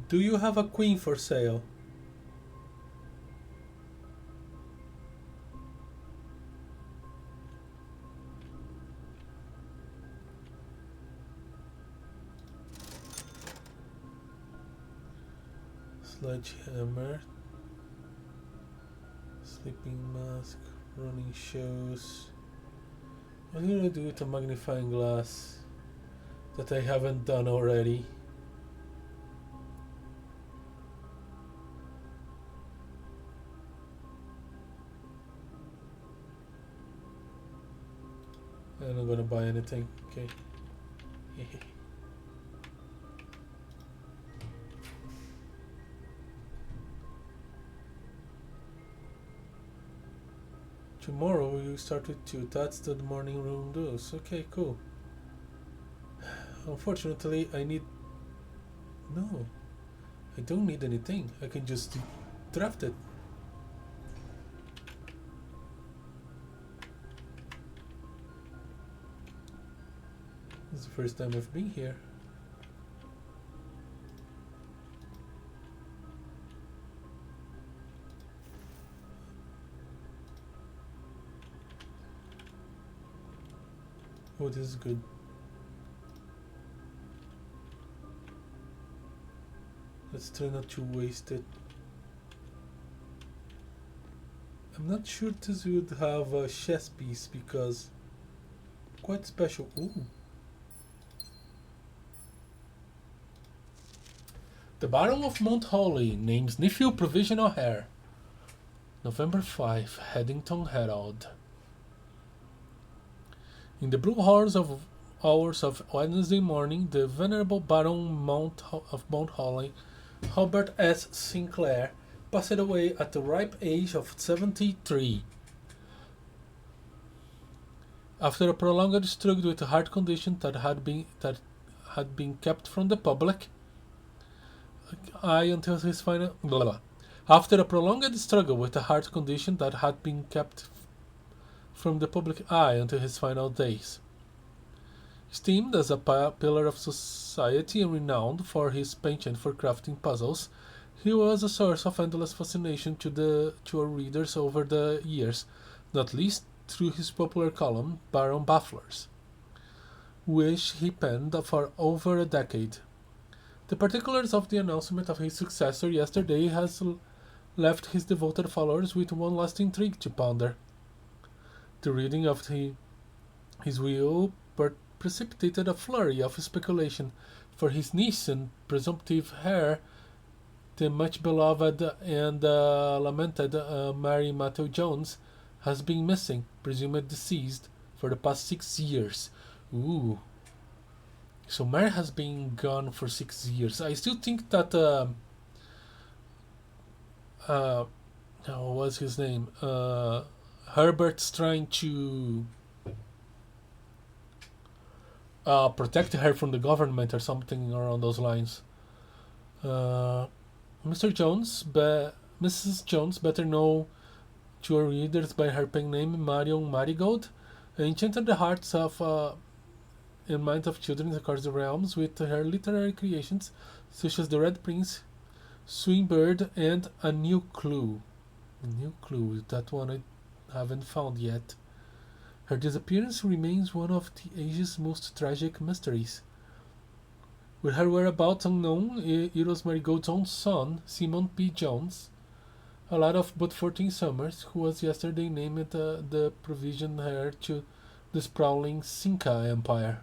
Do you have a queen for sale? Sledgehammer, sleeping mask, running shoes. What am I gonna do with a magnifying glass that I haven't done already? I'm not gonna buy anything. Okay. Tomorrow we start with 2. That's the morning room does. Okay, cool. Unfortunately, I need... No. I don't need anything. I can just draft it. This is the first time I've been here. Oh, this is good. Let's try not to waste it. I'm not sure this would have a chess piece because quite special. Ooh. The Baron of Mount Holly names nephew provisional heir. November 5, Haddington Herald. In the blue hours of Wednesday morning, the venerable Baron of Mount Holly, Albert S. Sinclair, passed away at the ripe age of 73. After a prolonged struggle with a heart condition that had been kept from the public eye until his final After a prolonged struggle with a heart condition that had been kept from the public eye until his final days. Esteemed as a pillar of society and renowned for his penchant for crafting puzzles, he was a source of endless fascination to our readers over the years, not least through his popular column, Baron Bafflers, which he penned for over a decade. The particulars of the announcement of his successor yesterday has left his devoted followers with one last intrigue to ponder. The reading of his will precipitated a flurry of speculation, for his niece and presumptive heir, the much beloved and lamented Mary Matthew Jones, has been missing, presumed deceased, for the past 6 years. Ooh. So Mary has been gone for 6 years. I still think that what was his name? Herbert's trying to protect her from the government or something around those lines. Mrs. Jones, better known to our readers by her pen name Marion Marigold, enchanted the hearts of and minds of children across the realms with her literary creations such as The Red Prince, Swingbird, and A New Clue. A New Clue, that one I haven't found yet. Her disappearance remains one of the age's most tragic mysteries. With her whereabouts unknown, it was Marigold's own son, Simon P. Jones, a lad of but 14 summers, who was yesterday named the provision heir to the sprawling Cinca Empire.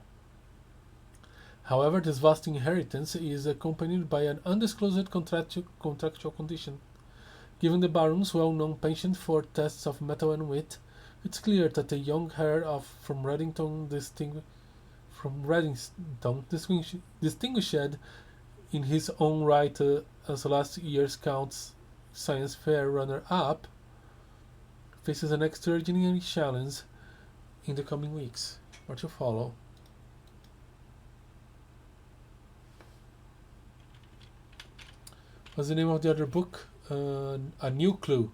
However, this vast inheritance is accompanied by an undisclosed contractual condition. Given the Baron's well-known penchant for tests of mettle and wit, it's clear that the young heir from Reddington, distinguished in his own right as last year's Count's Science Fair runner-up, faces an extraordinary challenge in the coming weeks. More to follow. What's the name of the other book? A New Clue.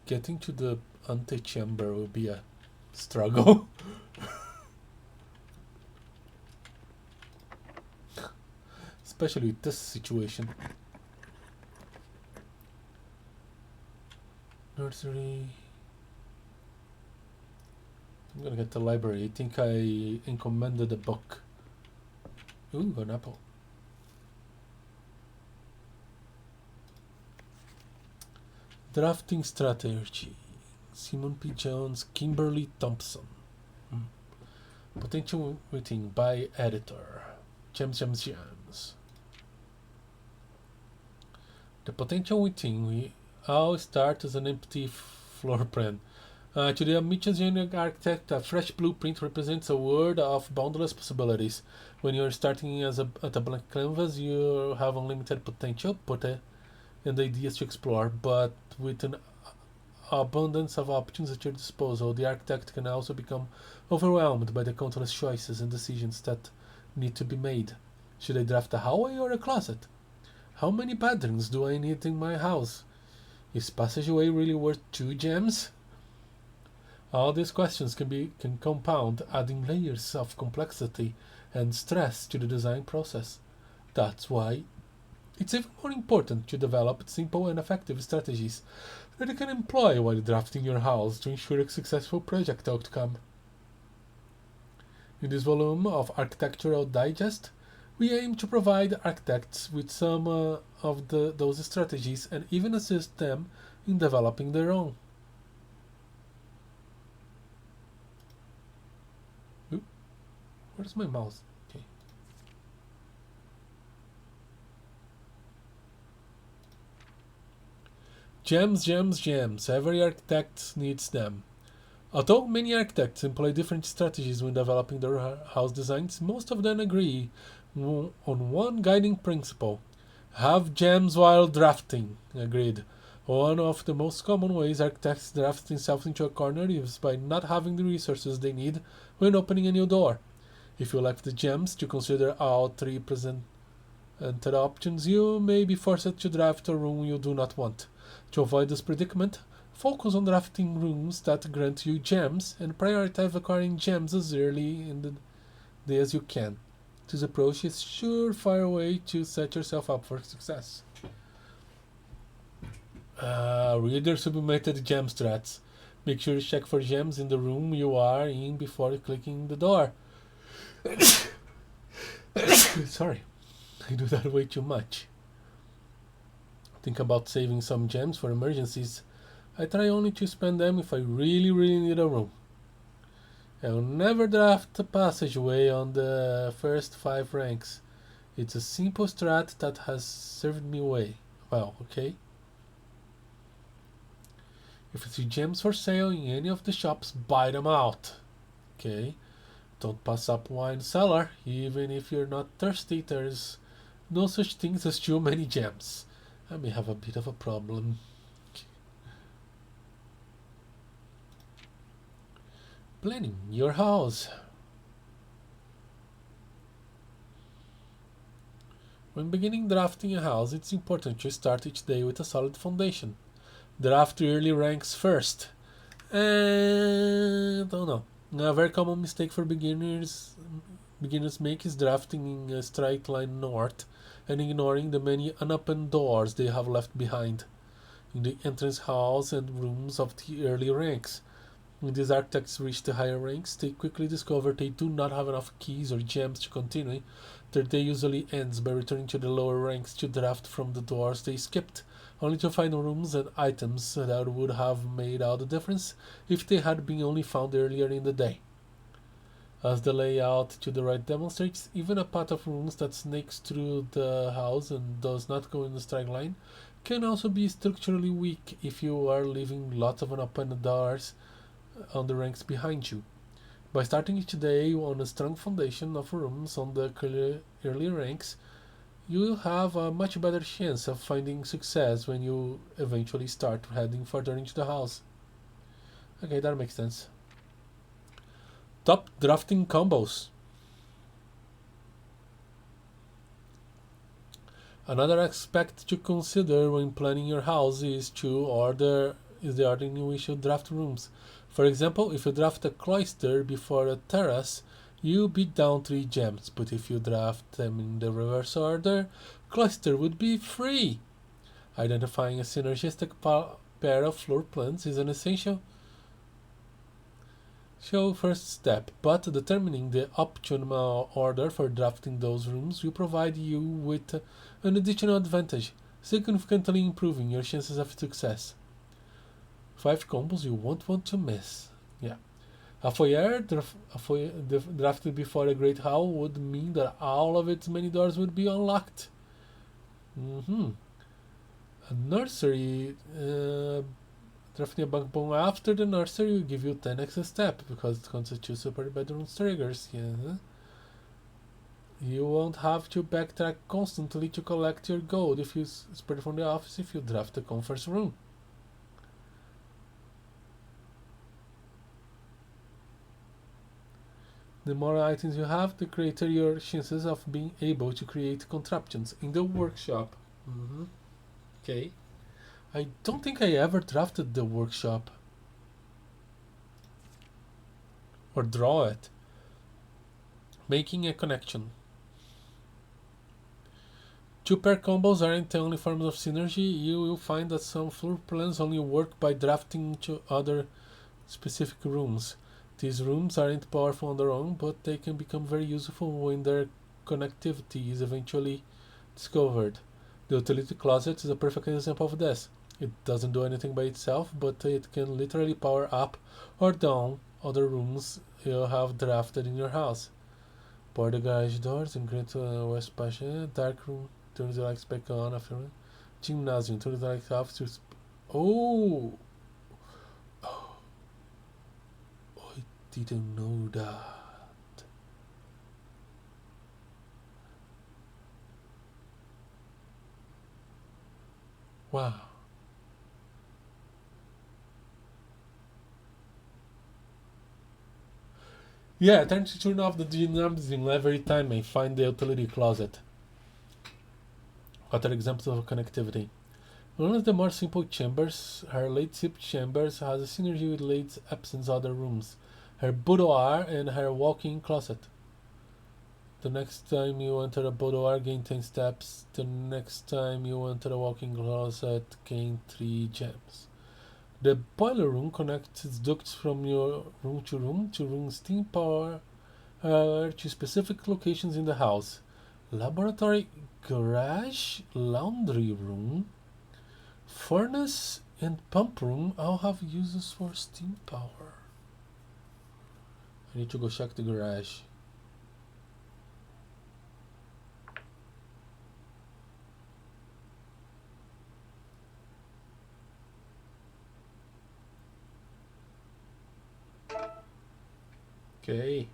Getting to the antechamber will be a struggle. Especially with this situation. Nursery. I'm gonna get the library. I think I encomended a book. Ooh, an apple. Drafting strategy. Simon P. Jones, Kimberly Thompson. Potential writing by editor. Gems. The potential within we all start as an empty floor plan. To the ambitious young architect, a fresh blueprint represents a world of boundless possibilities. When you're starting at a blank canvas, you have unlimited potential and ideas to explore, but with an abundance of options at your disposal, the architect can also become overwhelmed by the countless choices and decisions that need to be made. Should I draft a hallway or a closet? How many bedrooms do I need in my house? Is passageway really worth 2 gems? All these questions can compound, adding layers of complexity and stress to the design process. That's why it's even more important to develop simple and effective strategies that you can employ while drafting your house to ensure a successful project outcome. In this volume of Architectural Digest, We aim to provide architects with some of those strategies and even assist them in developing their own. Oop, where's my mouse? Okay. Gems, gems, gems. Every architect needs them. Although many architects employ different strategies when developing their house designs, most of them agree on one guiding principle: have gems while drafting. Agreed. One of the most common ways architects draft themselves into a corner is by not having the resources they need when opening a new door. If you lack the gems to consider all three presented options, you may be forced to draft a room you do not want. To avoid this predicament, focus on drafting rooms that grant you gems and prioritize acquiring gems as early in the day as you can. This approach is a surefire way to set yourself up for success. Reader sublimated gem strats. Make sure you check for gems in the room you are in before clicking the door. Sorry, I do that way too much. Think about saving some gems for emergencies. I try only to spend them if I really need a room. I will never draft a passageway on the first 5 ranks. It's a simple strat that has served me well, okay? If you see gems for sale in any of the shops, buy them out. Okay? Don't pass up wine cellar. Even if you're not thirsty, there's no such thing as too many gems. I may have a bit of a problem. Planning your house. When beginning drafting a house, it's important to start each day with a solid foundation. Draft early ranks first. And don't know. A very common mistake for beginners make is drafting in a straight line north and ignoring the many unopened doors they have left behind in the entrance halls and rooms of the early ranks. When these architects reach the higher ranks, they quickly discover they do not have enough keys or gems to continue. Their day usually ends by returning to the lower ranks to draft from the doors they skipped, only to find rooms and items that would have made all the difference if they had been only found earlier in the day. As the layout to the right demonstrates, even a path of rooms that snakes through the house and does not go in a straight line can also be structurally weak if you are leaving lots of unopened doors on the ranks behind you. By starting each day on a strong foundation of rooms on the early ranks, you will have a much better chance of finding success when you eventually start heading further into the house. Okay, that makes sense. Top drafting combos. Another aspect to consider when planning your house is the order in which you draft rooms. For example, if you draft a cloister before a terrace, you beat down 3 gems, but if you draft them in the reverse order, cloister would be free. Identifying a synergistic pair of floor plans is an essential first step, but determining the optimal order for drafting those rooms will provide you with an additional advantage, significantly improving your chances of success. 5 combos you won't want to miss. Yeah. A foyer drafted before a great hall would mean that all of its many doors would be unlocked. A nursery drafting a backbone after the nursery will give you 10 extra steps because it constitutes super bedroom triggers. Yeah. You won't have to backtrack constantly to collect your gold if you spread from the office if you draft a conference room. The more items you have, the greater your chances of being able to create contraptions in the workshop. Okay. I don't think I ever drafted the workshop. Or draw it. Making a connection. 2-pair combos aren't the only forms of synergy. You will find that some floor plans only work by drafting to other specific rooms. These rooms aren't powerful on their own, but they can become very useful when they're connectivity is eventually discovered. The utility closet is a perfect example of this. It doesn't do anything by itself, but it can literally power up or down other rooms you have drafted in your house. Power the garage doors and grant west passage. Dark room turns the lights back on after. Gymnasium turns the lights off to. Oh! Oh! I didn't know that. Wow. Yeah, I tend to turn off the gymnasium every time I find the utility closet. Other examples of connectivity. One of the more simple chambers, her late-ship chambers, has a synergy with late absence other rooms, her boudoir and her walk-in closet. The next time you enter a boudoir, gain 10 steps. The next time you enter a walk-in closet, gain 3 gems. The boiler room connects ducts from your room to room steam power to specific locations in the house. Laboratory, garage, laundry room, furnace, and pump room all have uses for steam power. I need to go check the garage. Okay.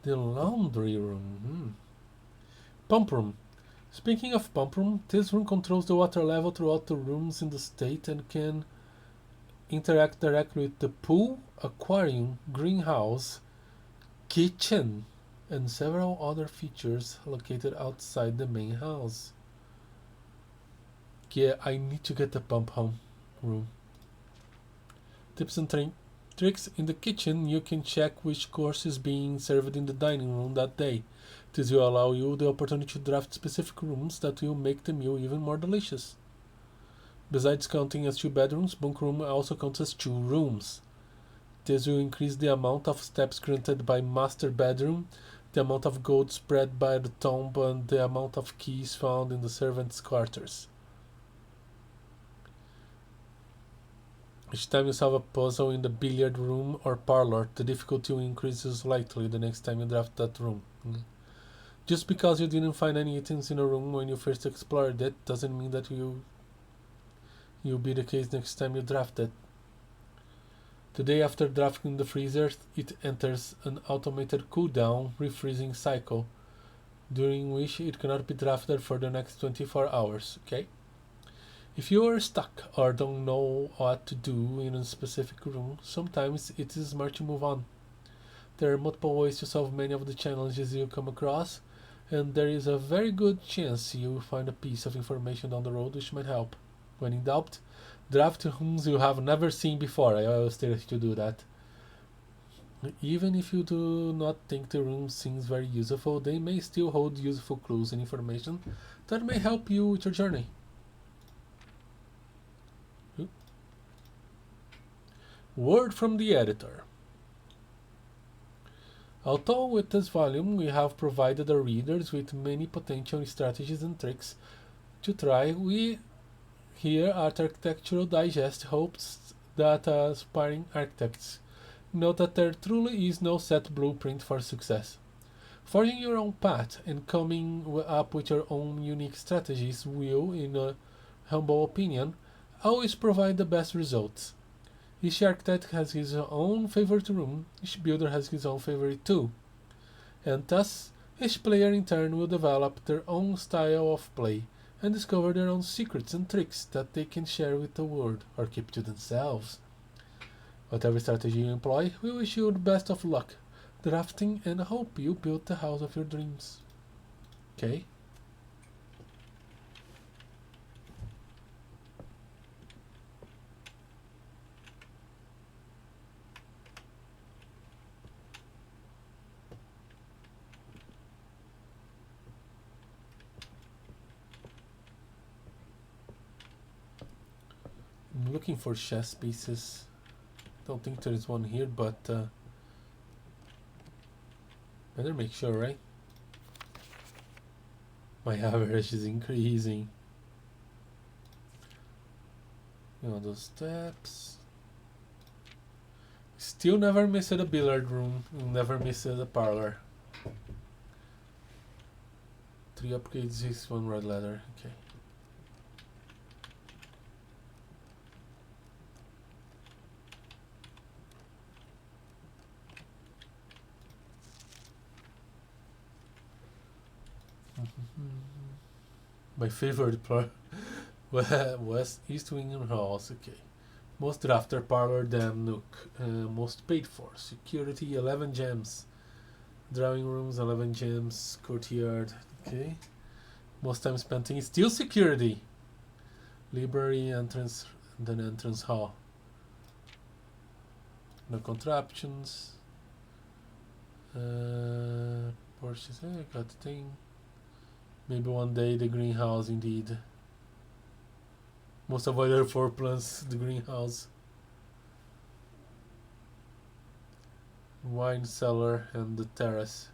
The laundry room. Pump room. Speaking of pump room, this room controls the water level throughout the rooms in the state and can interact directly with the pool, aquarium, greenhouse, kitchen, and several other features located outside the main house. Yeah, I need to get the pump home room. Tips and tricks. In the kitchen, you can check which course is being served in the dining room that day. This will allow you the opportunity to draft specific rooms that will make the meal even more delicious. Besides counting as 2 bedrooms, bunk room also counts as 2 rooms. This will increase the amount of steps granted by master bedroom, the amount of gold spread by the tomb, and the amount of keys found in the servants' quarters. Each time you solve a puzzle in the billiard room or parlor, the difficulty increases slightly the next time you draft that room. Just because you didn't find any items in a room when you first explored it doesn't mean that you'll be the case next time you draft it. The day after drafting the freezer, it enters an automated cooldown refreezing cycle, during which it cannot be drafted for the next 24 hours. Okay? If you are stuck or don't know what to do in a specific room, sometimes it is smart to move on. There are multiple ways to solve many of the challenges you come across, and there is a very good chance you will find a piece of information down the road which might help. When in doubt, draft rooms you have never seen before. I always tell you to do that. Even if you do not think the room seems very useful, they may still hold useful clues and information that may help you with your journey. Word from the editor. Although with this volume we have provided our readers with many potential strategies and tricks to try, we here at Architectural Digest hopes that aspiring architects know that there truly is no set blueprint for success. Forging your own path and coming up with your own unique strategies will, in a humble opinion, always provide the best results. Each architect has his own favorite room, each builder has his own favorite too, and thus each player in turn will develop their own style of play and discover their own secrets and tricks that they can share with the world or keep to themselves. Whatever strategy you employ, we wish you the best of luck drafting and hope you build the house of your dreams. Okay? I'm looking for chess pieces. Don't think there is one here, but better make sure, right? My average is increasing. You know, those steps. Still never missed a billiard room. Never missed a parlor. 3 upgrades, 6, 1 red leather. Okay. My favorite part was East Wing and Halls. Okay. Most drafter parlor than Nook. Most paid for. Security 11 gems. Drawing rooms 11 gems. Courtyard. Okay. Most time spent in still security. Library entrance, then entrance hall. No contraptions. Porsches. Got the thing. Maybe one day the greenhouse indeed. Most avoided floor plans, the greenhouse. Wine cellar and the terrace.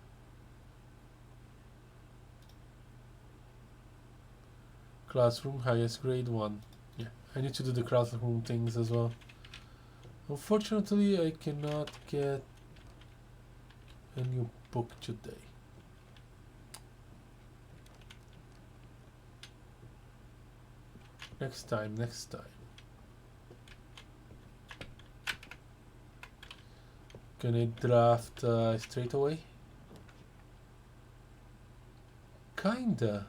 Classroom, highest grade 1. Yeah, I need to do the classroom things as well. Unfortunately, I cannot get a new book today. Next time. Can I draft straight away? Kinda.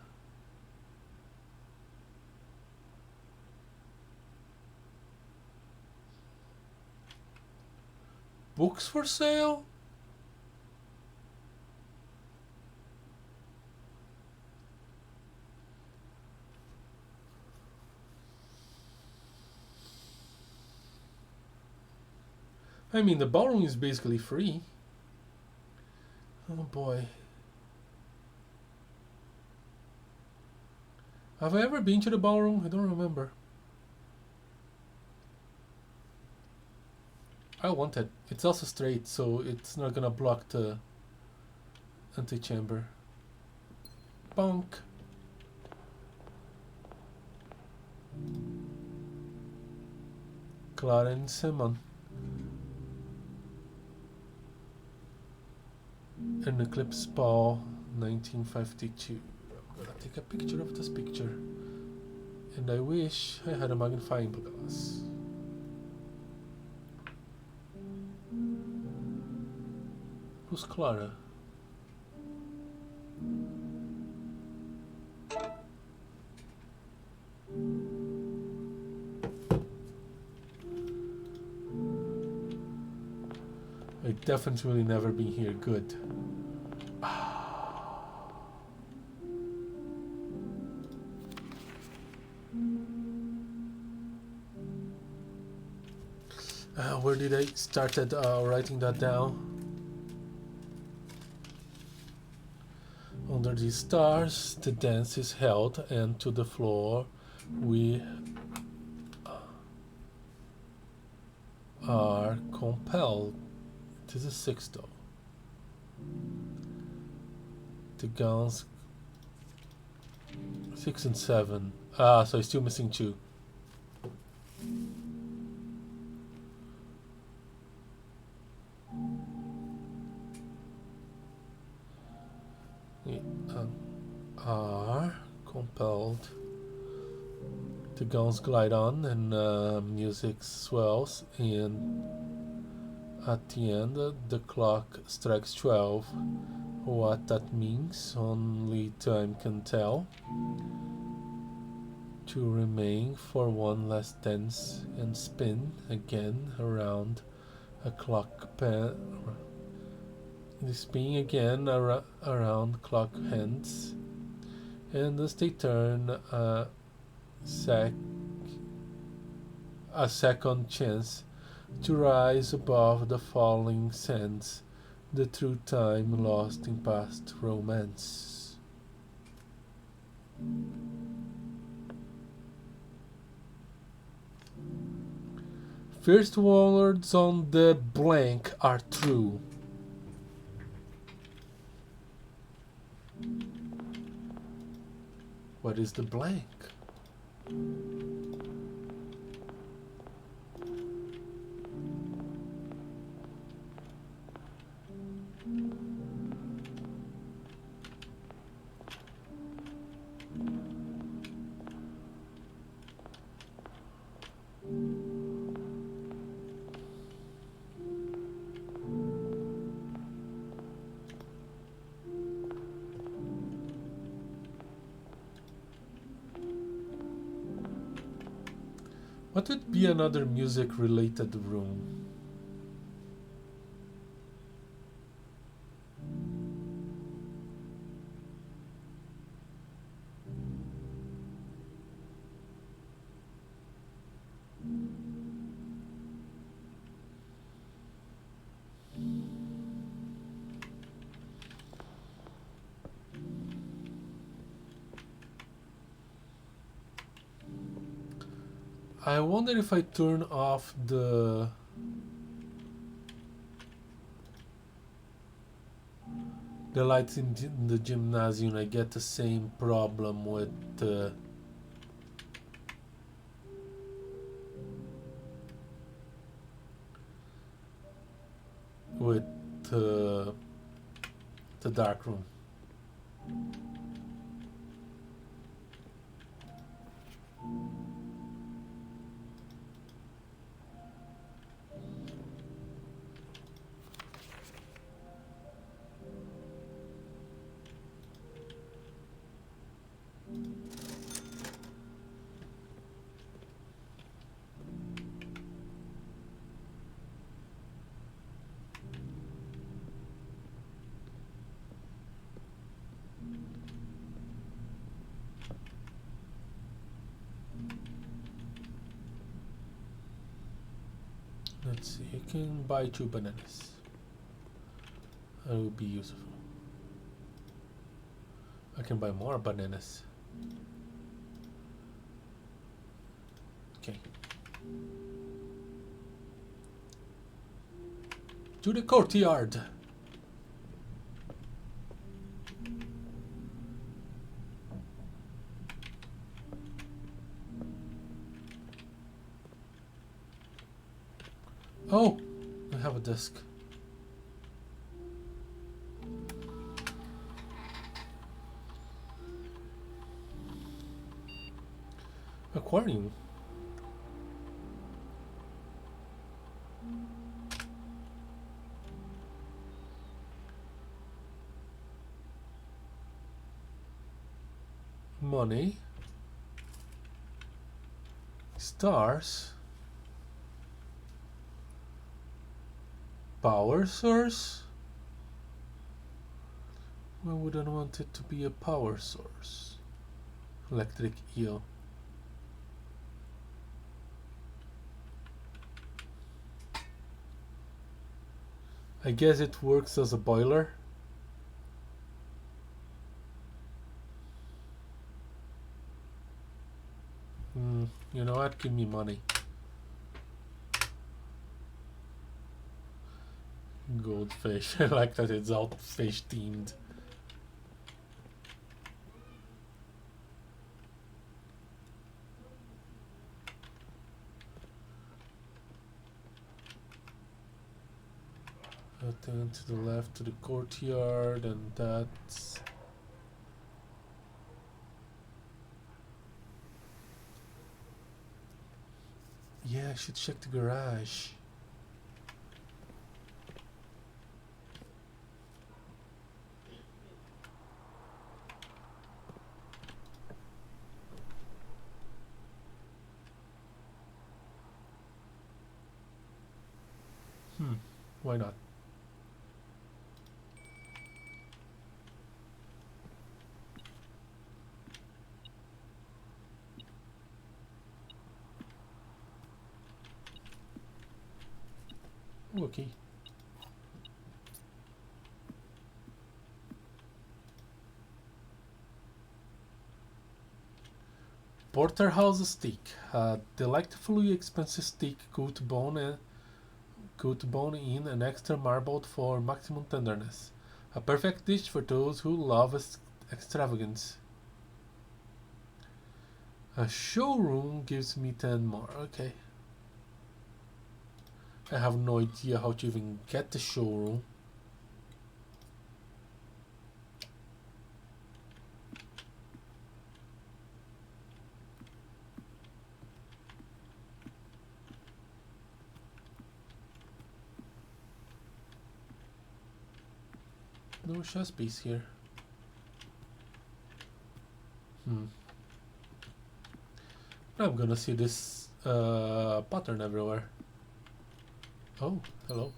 Books for sale? I mean, the ballroom is basically free. Oh boy. Have I ever been to the ballroom? I don't remember. I want it. It's also straight, so it's not gonna block the antechamber. Bonk. Clarence Simon. An eclipse ball, 1952. I'm gonna take a picture of this picture. And I wish I had a magnifying glass. Who's Clara? I definitely never been here. Good. Where did I started writing that down? Under the stars, the dance is held, and to the floor we are compelled. This is 6 though. The guns 6 and 7. So I'm still missing 2. We are compelled. The guns glide on and music swells, and at the end the clock strikes 12. What that means only time can tell. To remain for one last dance and spin again around a clock pan. Spin again around clock hands, and as they turn a second chance to rise above the falling sands, the true time lost in past romance. First words on the blank are true. What is the blank? What would be another music-related room? I wonder if I turn off the lights in the gymnasium, I get the same problem with the dark room. Let's see, I can buy 2 bananas. That would be useful. I can buy more bananas. Okay. To the courtyard. Oh, I have a desk. Aquarium. Money. Stars. Power source? Why would I want it to be a power source? Electric eel. I guess it works as a boiler. You know what? Give me money. Goldfish. I like that it's all fish themed. Then to the left to the courtyard, and that's yeah, I should check the garage. Why not? Okay. Porterhouse steak, a delectably expensive steak cut bone in and extra marbled for maximum tenderness. A perfect dish for those who love extravagance. A showroom gives me 10 more. Okay. I have no idea how to even get the showroom. No chest space here. I'm gonna see this pattern everywhere. Oh, hello.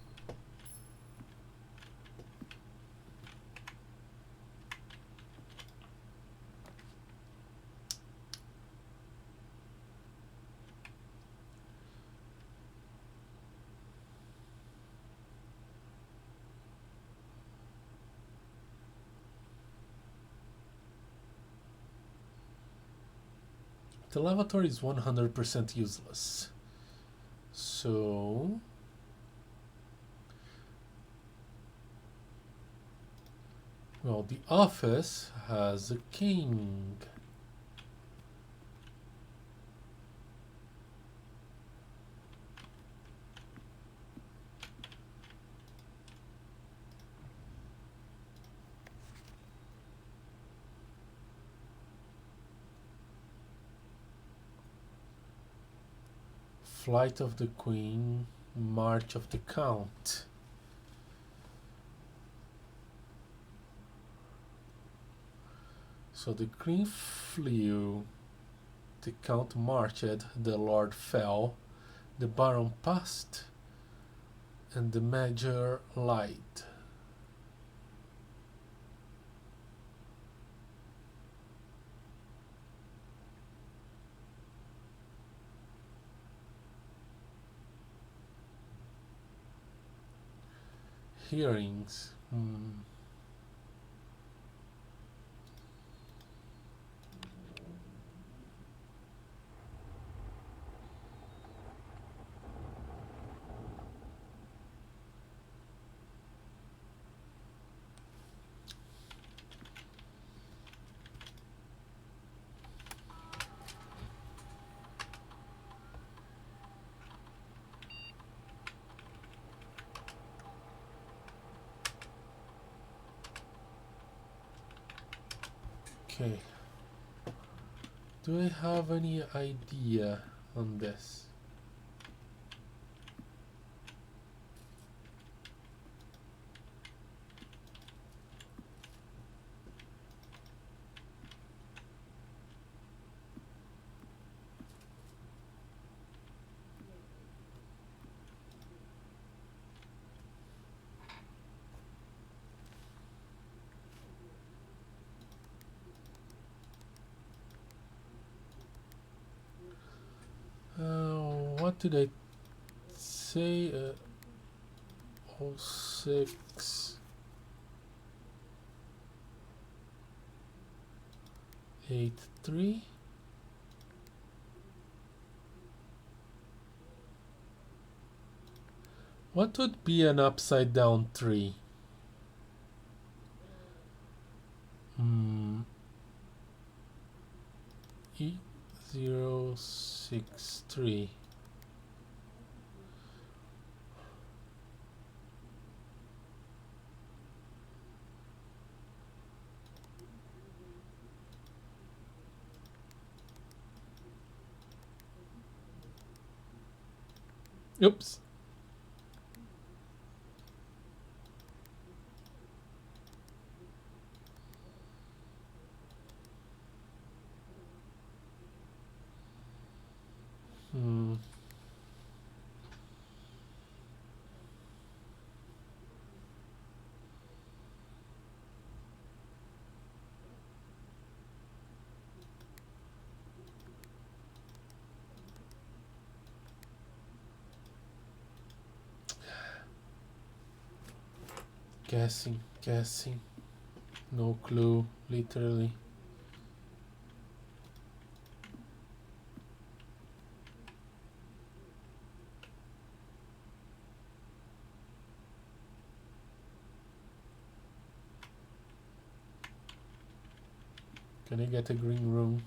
The lavatory is 100% useless. So... well, the office has a king. Flight of the Queen, March of the Count. So the Queen flew, the Count marched, the Lord fell, the Baron passed, and the Major lied. Hearings. Okay. Do I have any idea on this? What did I say? 06 83. What would be an upside down 3? E063. Oops. Guessing. No clue, literally. Can I get a green room?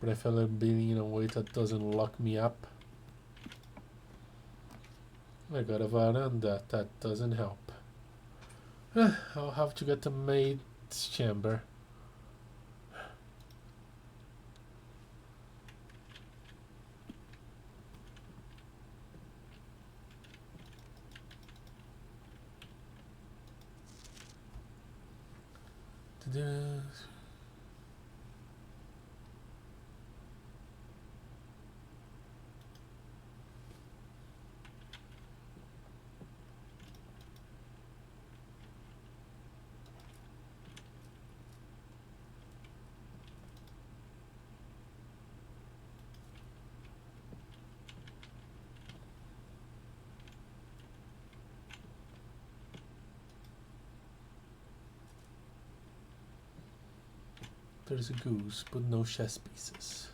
But I feel like being in a way that doesn't lock me up. I got a veranda. That doesn't help. I'll have to get a maid's chamber. There's a goose, but no chess pieces.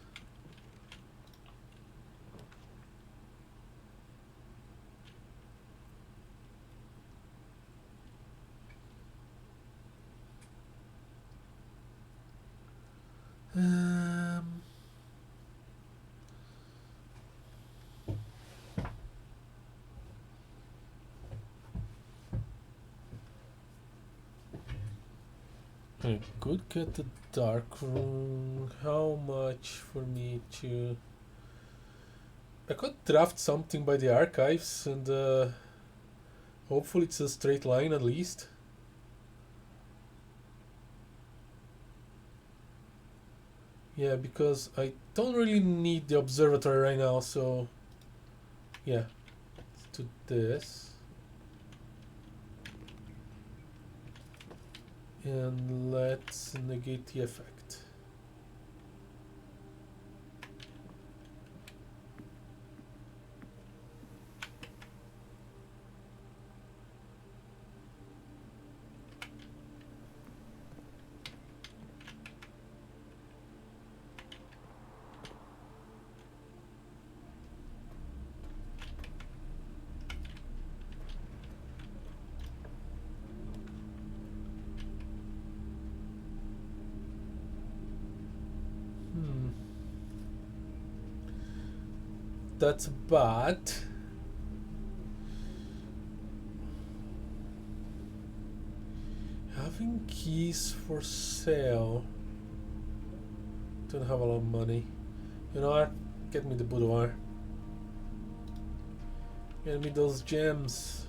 I could get the dark room. How much for me to... I could draft something by the archives and hopefully it's a straight line at least. Yeah, because I don't really need the observatory right now, so yeah, let's do this. And let's negate the effect. That's bad. Having keys for sale. Don't have a lot of money. You know what? Get me the boudoir. Get me those gems.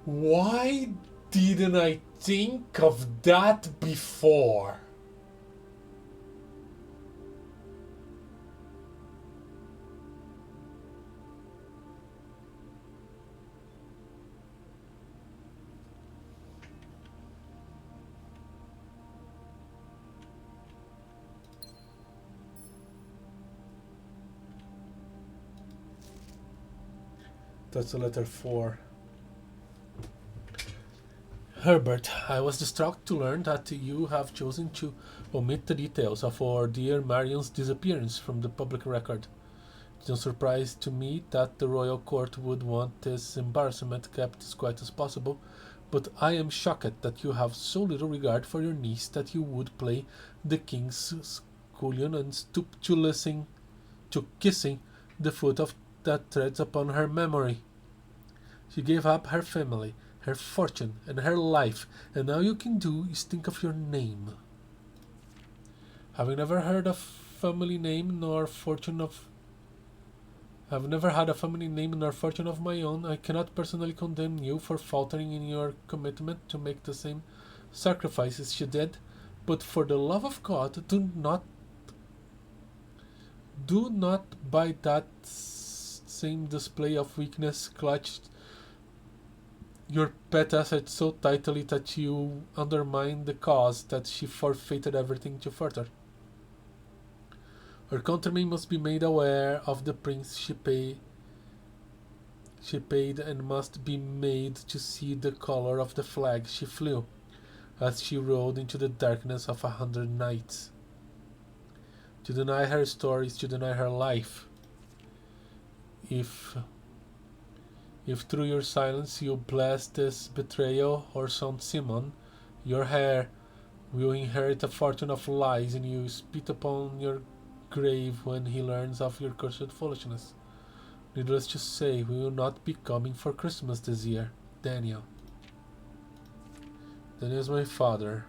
Why didn't I think of that before? That's the letter 4. Herbert, I was distraught to learn that you have chosen to omit the details of our dear Marion's disappearance from the public record. It's no surprise to me that the royal court would want this embarrassment kept as quiet as possible, but I am shocked that you have so little regard for your niece that you would play the king's scullion and stoop to kissing the foot of that treads upon her memory. She gave up her family, her fortune, and her life, and now you can do is think of your name. Having never heard of family name nor fortune of I've never had a family name nor fortune of my own. I cannot personally condemn you for faltering in your commitment to make the same sacrifices she did, but for the love of God, do not by that same display of weakness clutch your pet asset so tightly that you undermine the cause that she forfeited everything to further. Her countrymen must be made aware of the price she paid and must be made to see the color of the flag she flew as she rode into the darkness of 100 nights. To deny her story is to deny her life. If if through your silence you bless this betrayal or Saint Simon, your heir will inherit a fortune of lies, and you spit upon your grave when he learns of your cursed foolishness. Needless to say, we will not be coming for Christmas this year. Daniel. Daniel is my father.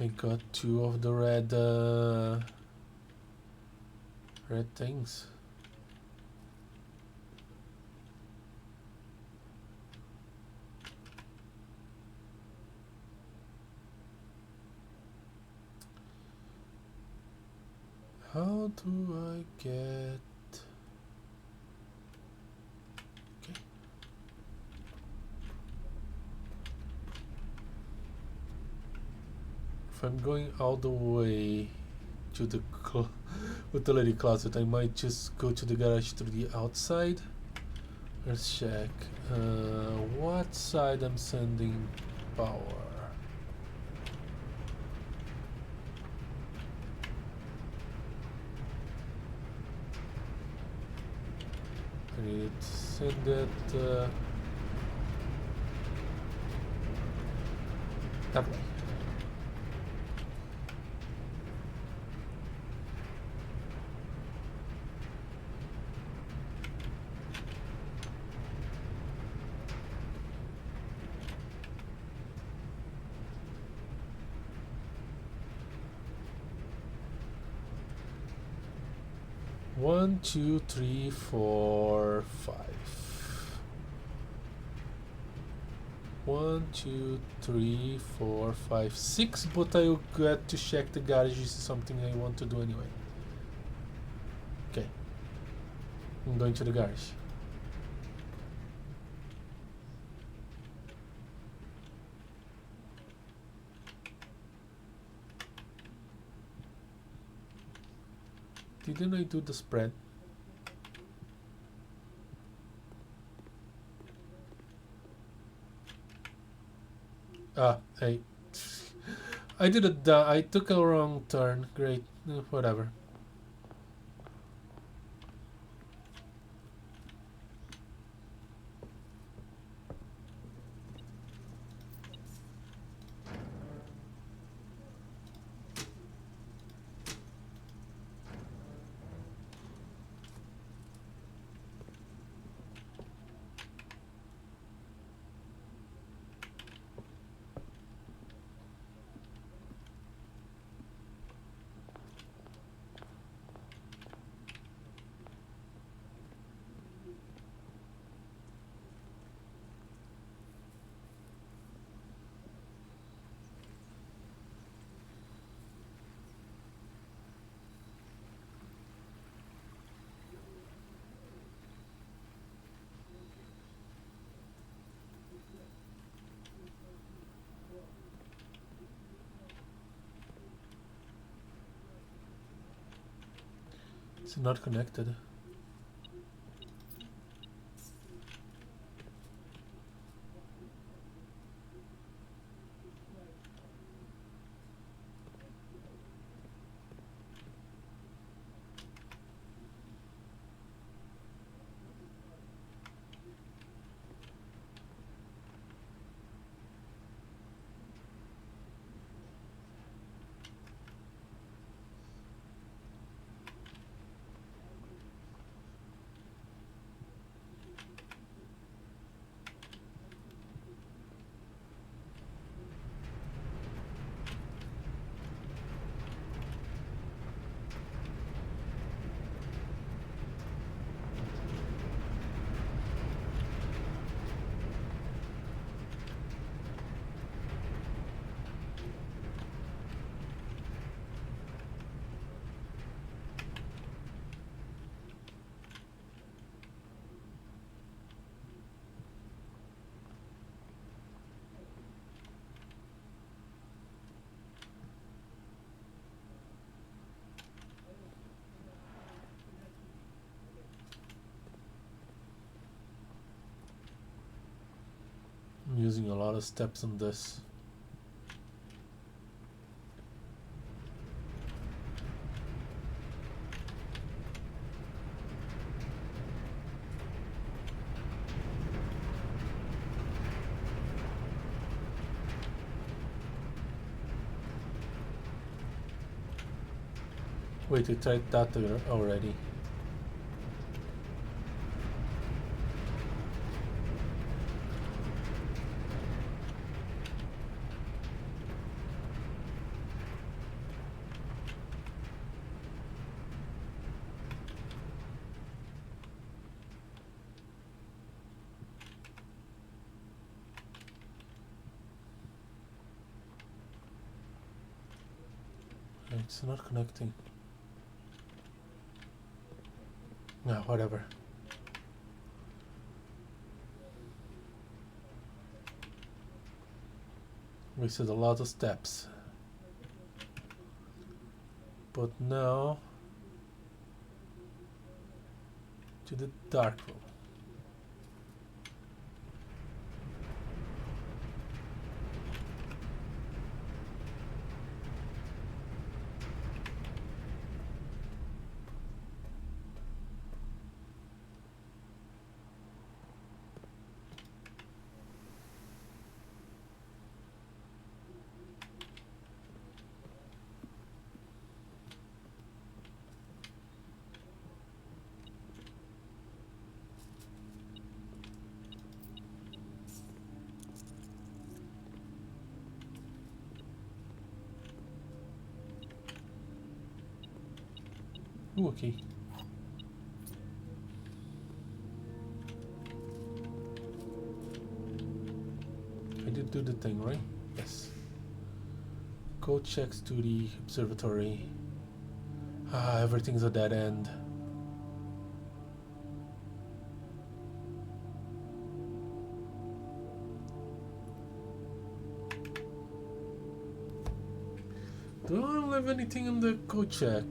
I got 2 of the red things. How do I get... Okay. If I'm going all the way to the utility closet, I might just go to the garage through the outside. Let's check what side I'm sending power. I need to send it that way. One, two, three, four, 5. 1, 2, 3, 4, 5, 6. But I'll get to check the garage. This is something I want to do anyway. Okay. I'm going to the garage. Didn't I do the spread? I did it. I took a wrong turn. Great. Whatever. It's not connected. I'm using a lot of steps on this. Wait, I tried that already. It's not connecting. No, whatever. Wasted a lot of steps. But now to the dark room. Ooh, okay. I did do the thing, right? Yes. Go checks to the observatory. Ah, everything's a dead end. Do I don't have anything in the code check?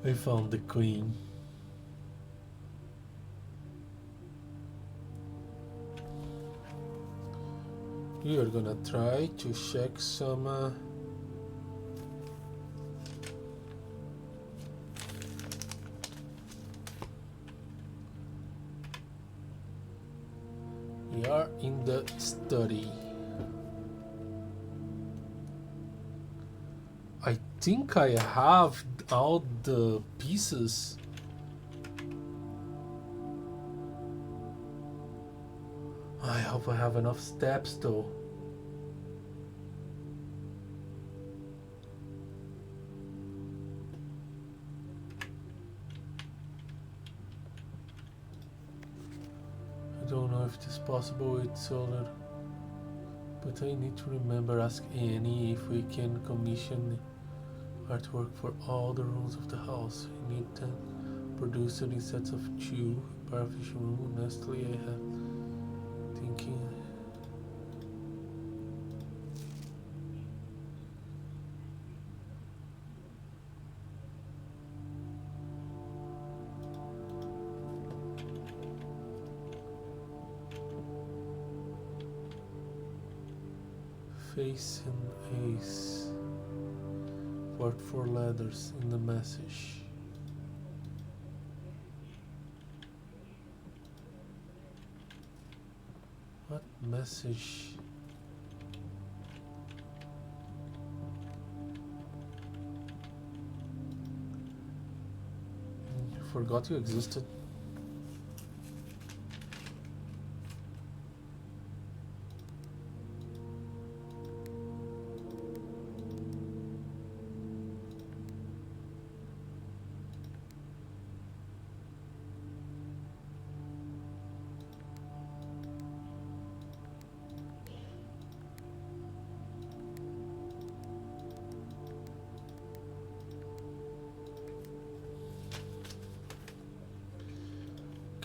I found the queen. We are gonna try to check some we are in the study. I think I have all the pieces. I hope I have enough steps though. I don't know if it is possible with solar, but I need to remember ask Annie if we can commission artwork for all the rooms of the house. I need to produce it in sets of 2. Parfish room, honestly, I have thinking. Face and ace. Part 4 letters in the message. What message? You forgot you existed.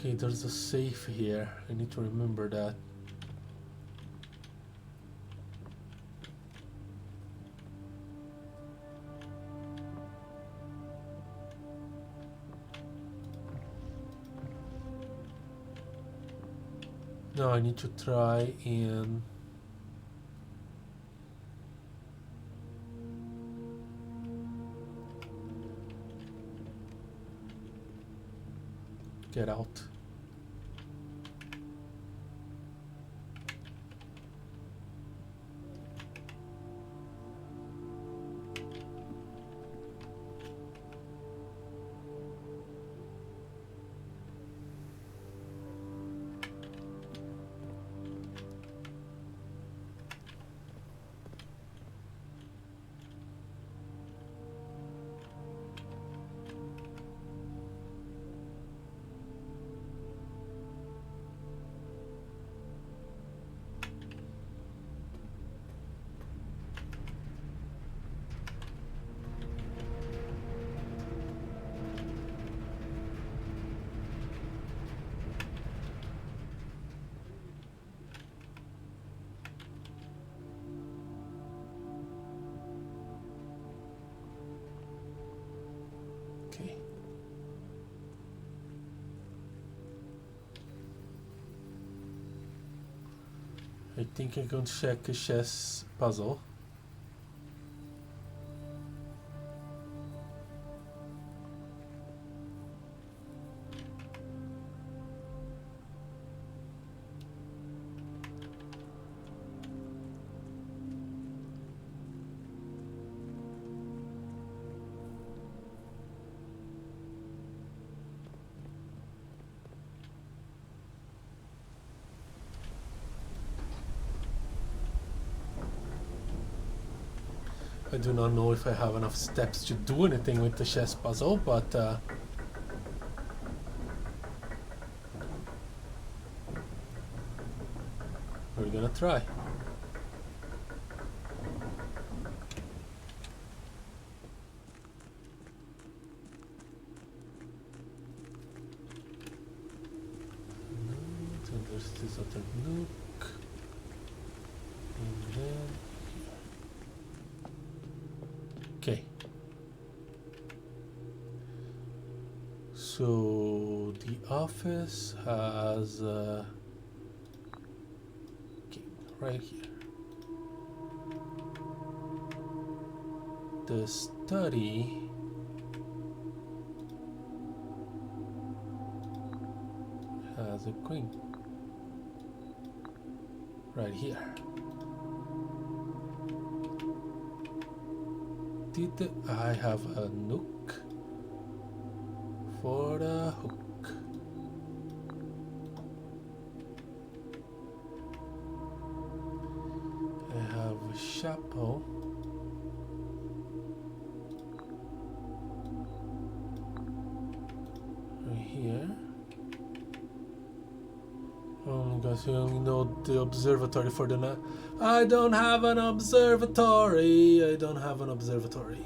Okay, there's a safe here. I need to remember that. Now I need to try and get out. Okay. I think I'm going to check a chess puzzle. I do not know if I have enough steps to do anything with the chess puzzle, but we're gonna try. So there's this other nook, and then okay. So the office has okay, right here. The study has a queen right here. Did I have a nook for the hook? I have a chapel. Right here. Oh my gosh, I only know the observatory for the night. I don't have an observatory. I don't have an observatory.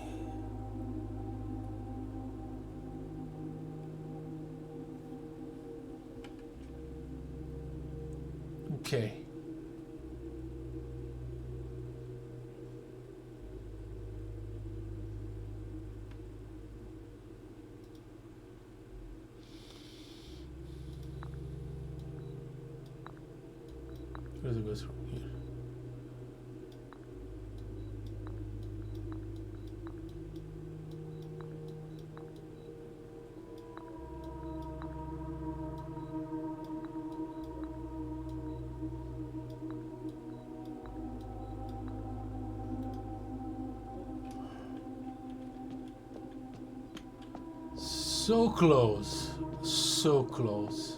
Okay. Where does it go from here? So close. So close.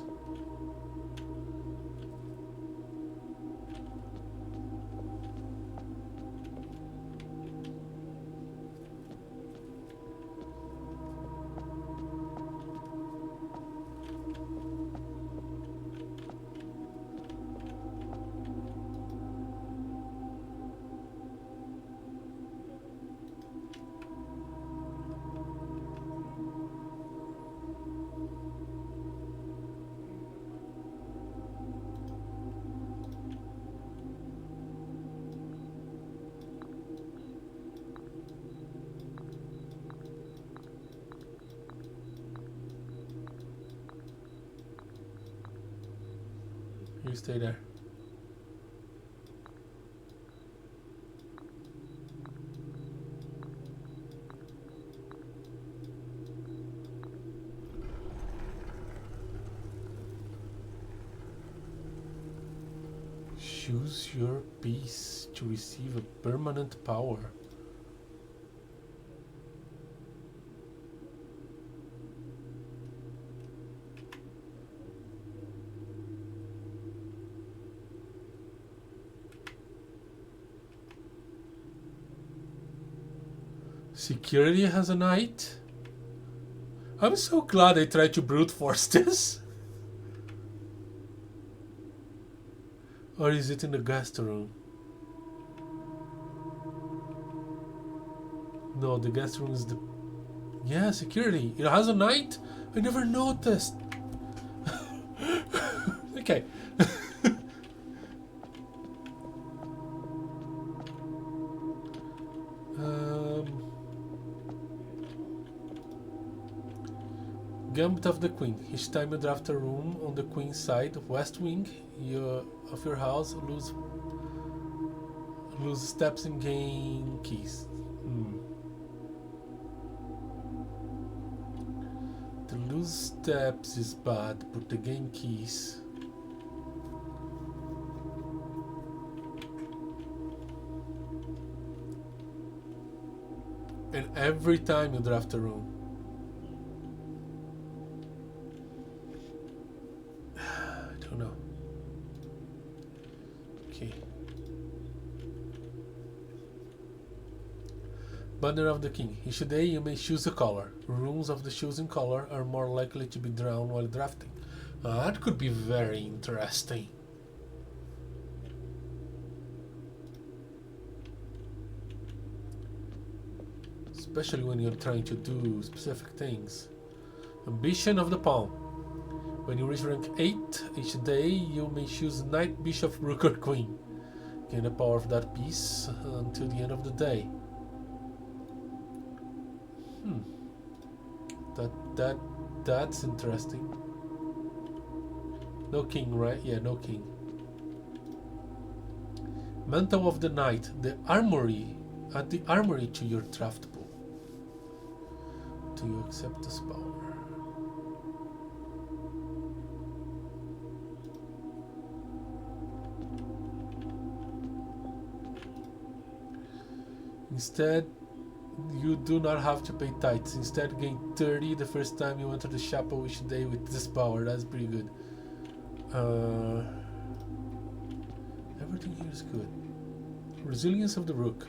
You stay there. Choose your piece to receive a permanent power. Security has a knight? I'm so glad I tried to brute force this. Or is it in the guest room? No, the guest room is the... Yeah, security. It has a knight? I never noticed. Okay. Gambit of the Queen. Each time you draft a room on the Queen's side, west wing of your house, lose steps and gain keys. The lose steps is bad, but the gain keys. And every time you draft a room. No. Okay. Banner of the King. Each day you may choose a color. Rooms of the chosen color are more likely to be drawn while drafting. That could be very interesting. Especially when you're trying to do specific things. Ambition of the Palm. When you reach rank 8, each day you may choose Knight, Bishop, Rook or Queen. Gain the power of that piece until the end of the day. That's interesting. No king, right? Yeah, no king. Mantle of the Knight. The armory. Add the armory to your draft pool. Do you accept this power? Instead, you do not have to pay tithes. Instead, gain 30 the first time you enter the chapel each day with this power. That's pretty good. Everything here is good. Resilience of the Rook.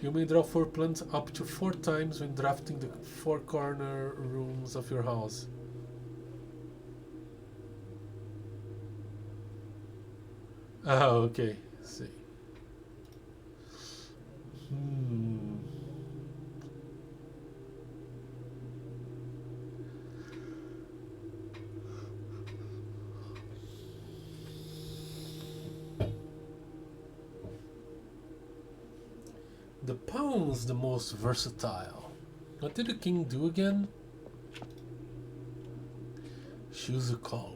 You may draw 4 plants up to 4 times when drafting the 4 corner rooms of your house. Oh, okay. Let's see. The pawn's the most versatile. What did the king do again? Choose a color.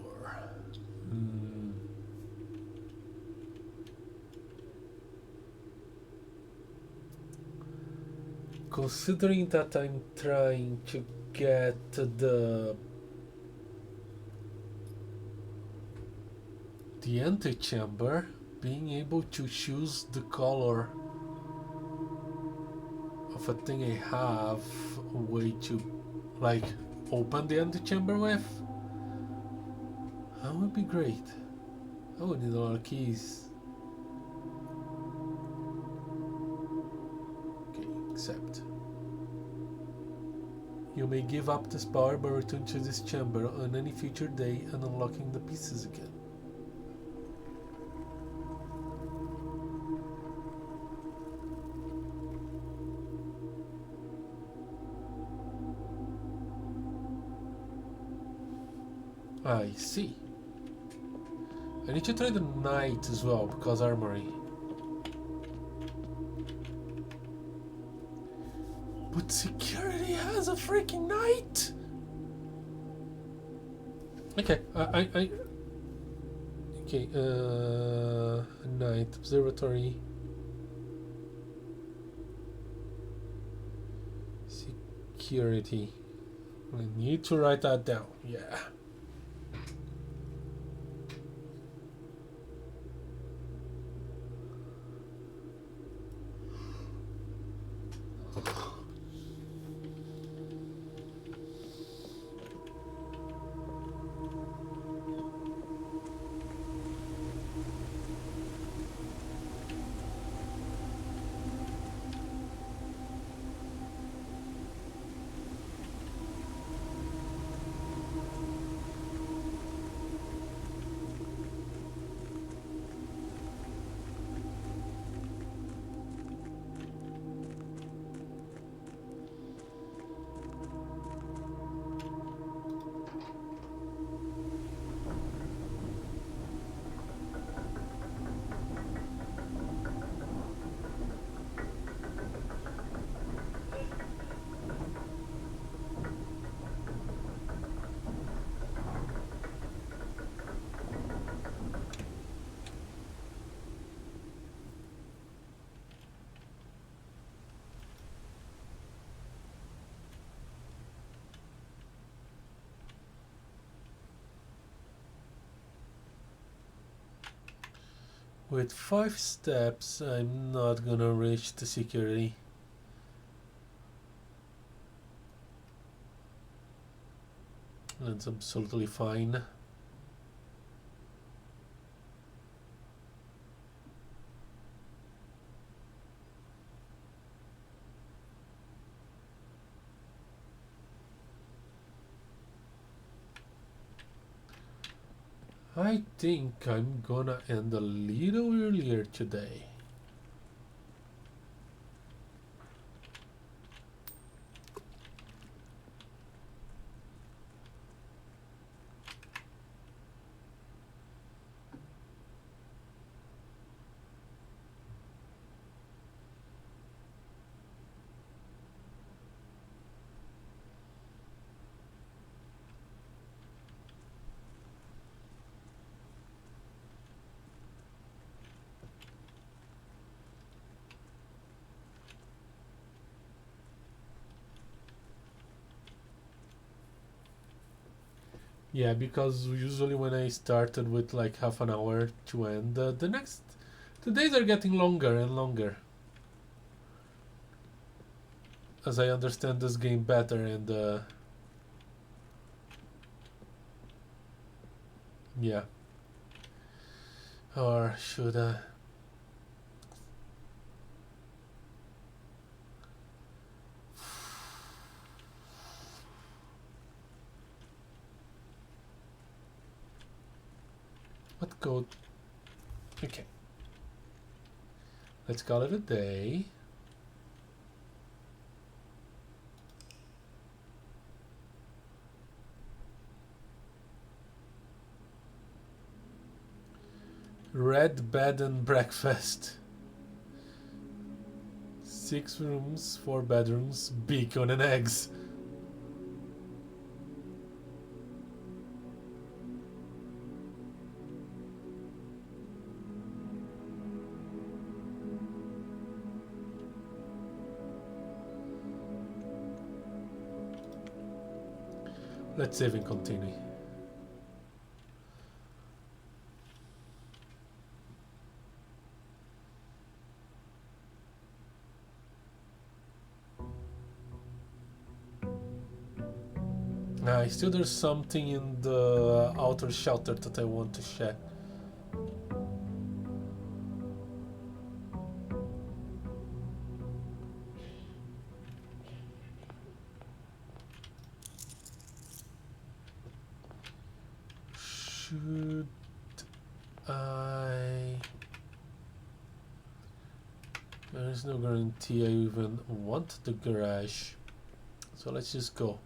Considering that I'm trying to get the antechamber, being able to choose the color of a thing I have a way to like open the antechamber with, that would be great. I would need a lot of keys. Okay, accept. You may give up this power by returning to this chamber on any future day and unlocking the pieces again. I see. I need to try the knight as well, because armory. But security has a freaking knight! Okay, Okay, night observatory. Security. I need to write that down. Yeah. With 5 steps, I'm not gonna reach the security. That's absolutely fine. I think I'm gonna end a little earlier today. Yeah, because usually when I started with like half an hour to end, the days are getting longer and longer as I understand this game better, and yeah. Or should what code? Okay, let's call it a day. Red bed and breakfast. 6 rooms, 4 bedrooms, bacon and eggs. Let's save and continue. Still there's something in the outer shelter that I want to check. Should I... There is no guarantee I even want the garage. So let's just go.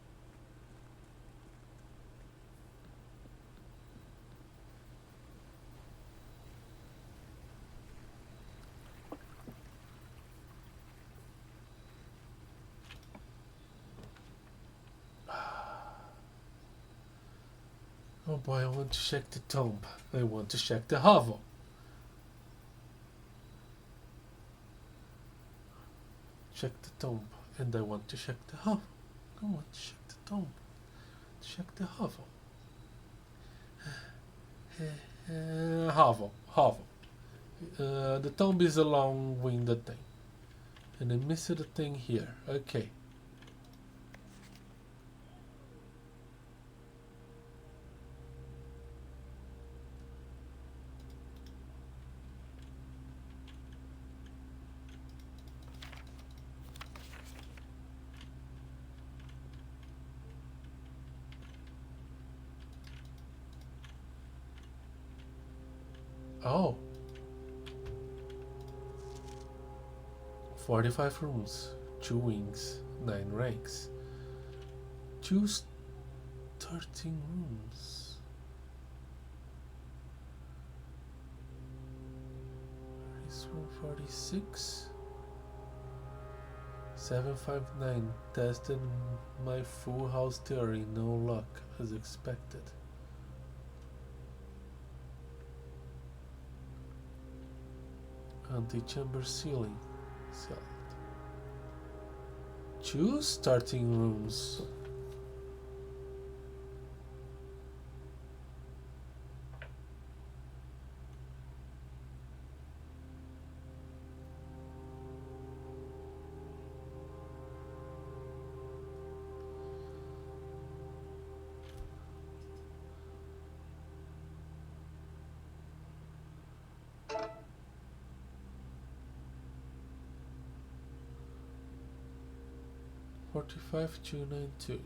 Oh boy, I want to check the tomb. I want to check the hovel. Check the tomb. And I want to check the hovel. I want to check the tomb. Check the hovel. Hovel. The tomb is a long-winded thing. And I missed a thing here. Okay. Oh. 45 rooms, 2 wings, 9 ranks. Choose 13 rooms. This room 46. 759. Tested my full house theory. No luck, as expected. Anti-chamber ceiling. Sealed. Choose starting rooms. Forty-five 292.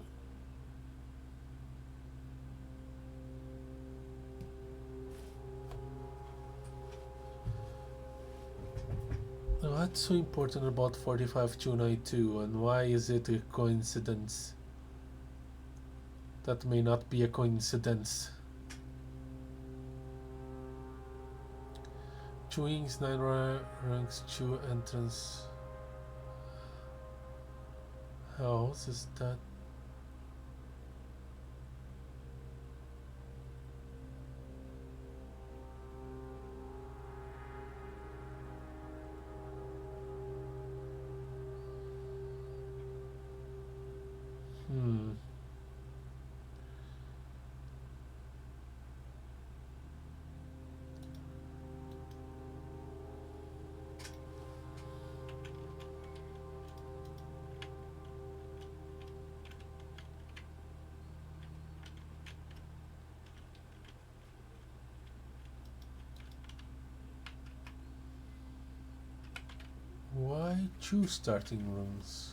Now, what's so important about 45 292, and why is it a coincidence? That may not be a coincidence. 2 wings, 9 ranks, 2 entrance. How is that? Why choose starting rooms?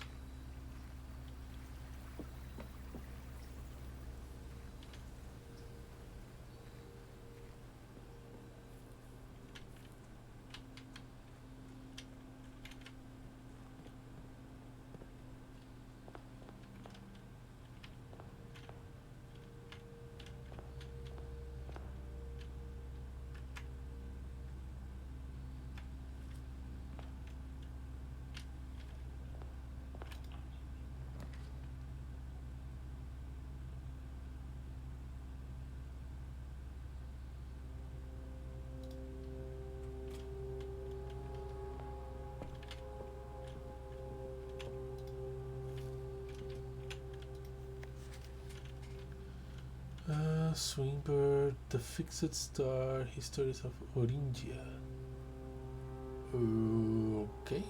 Swingbird, the fixed star, histories of Orindia. Okay.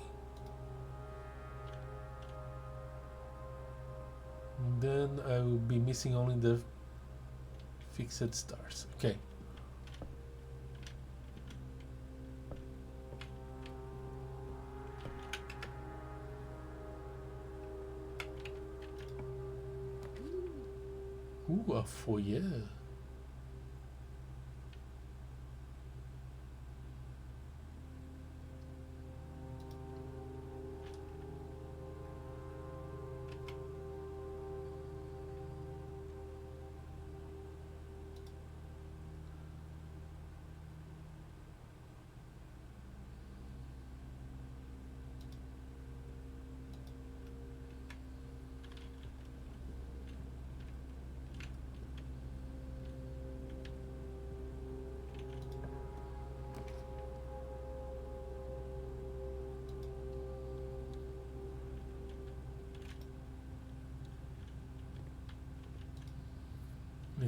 Then I will be missing only the fixed stars. Okay. Ooh, a foyer.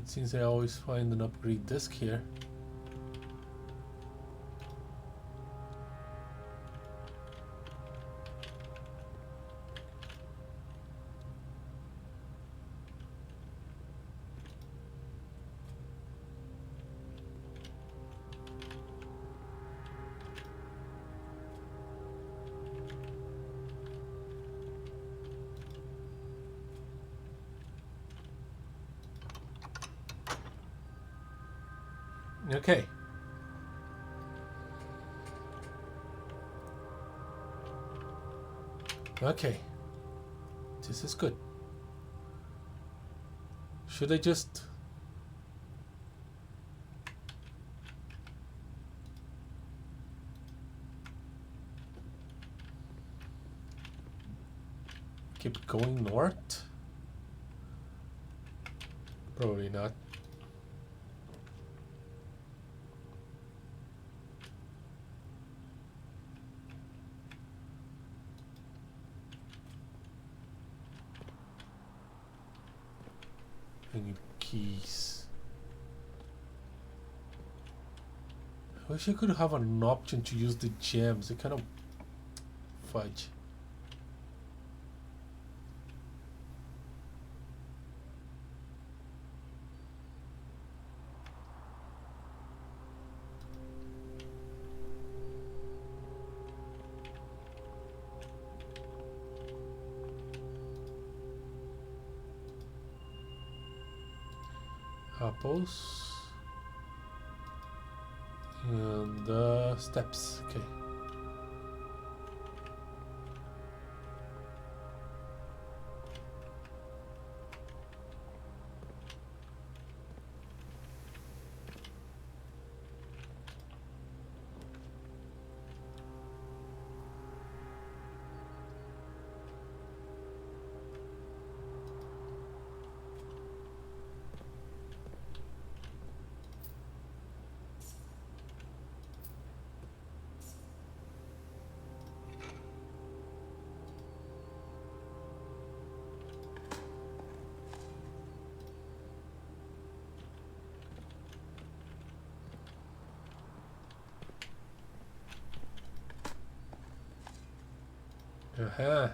It seems I always find an upgrade disc here. Okay. Okay. This is good. Should I just... keep going north? Probably not. I need keys. I wish I could have an option to use the gems. It kind of fudge. Apples and steps. Okay. Uh-huh.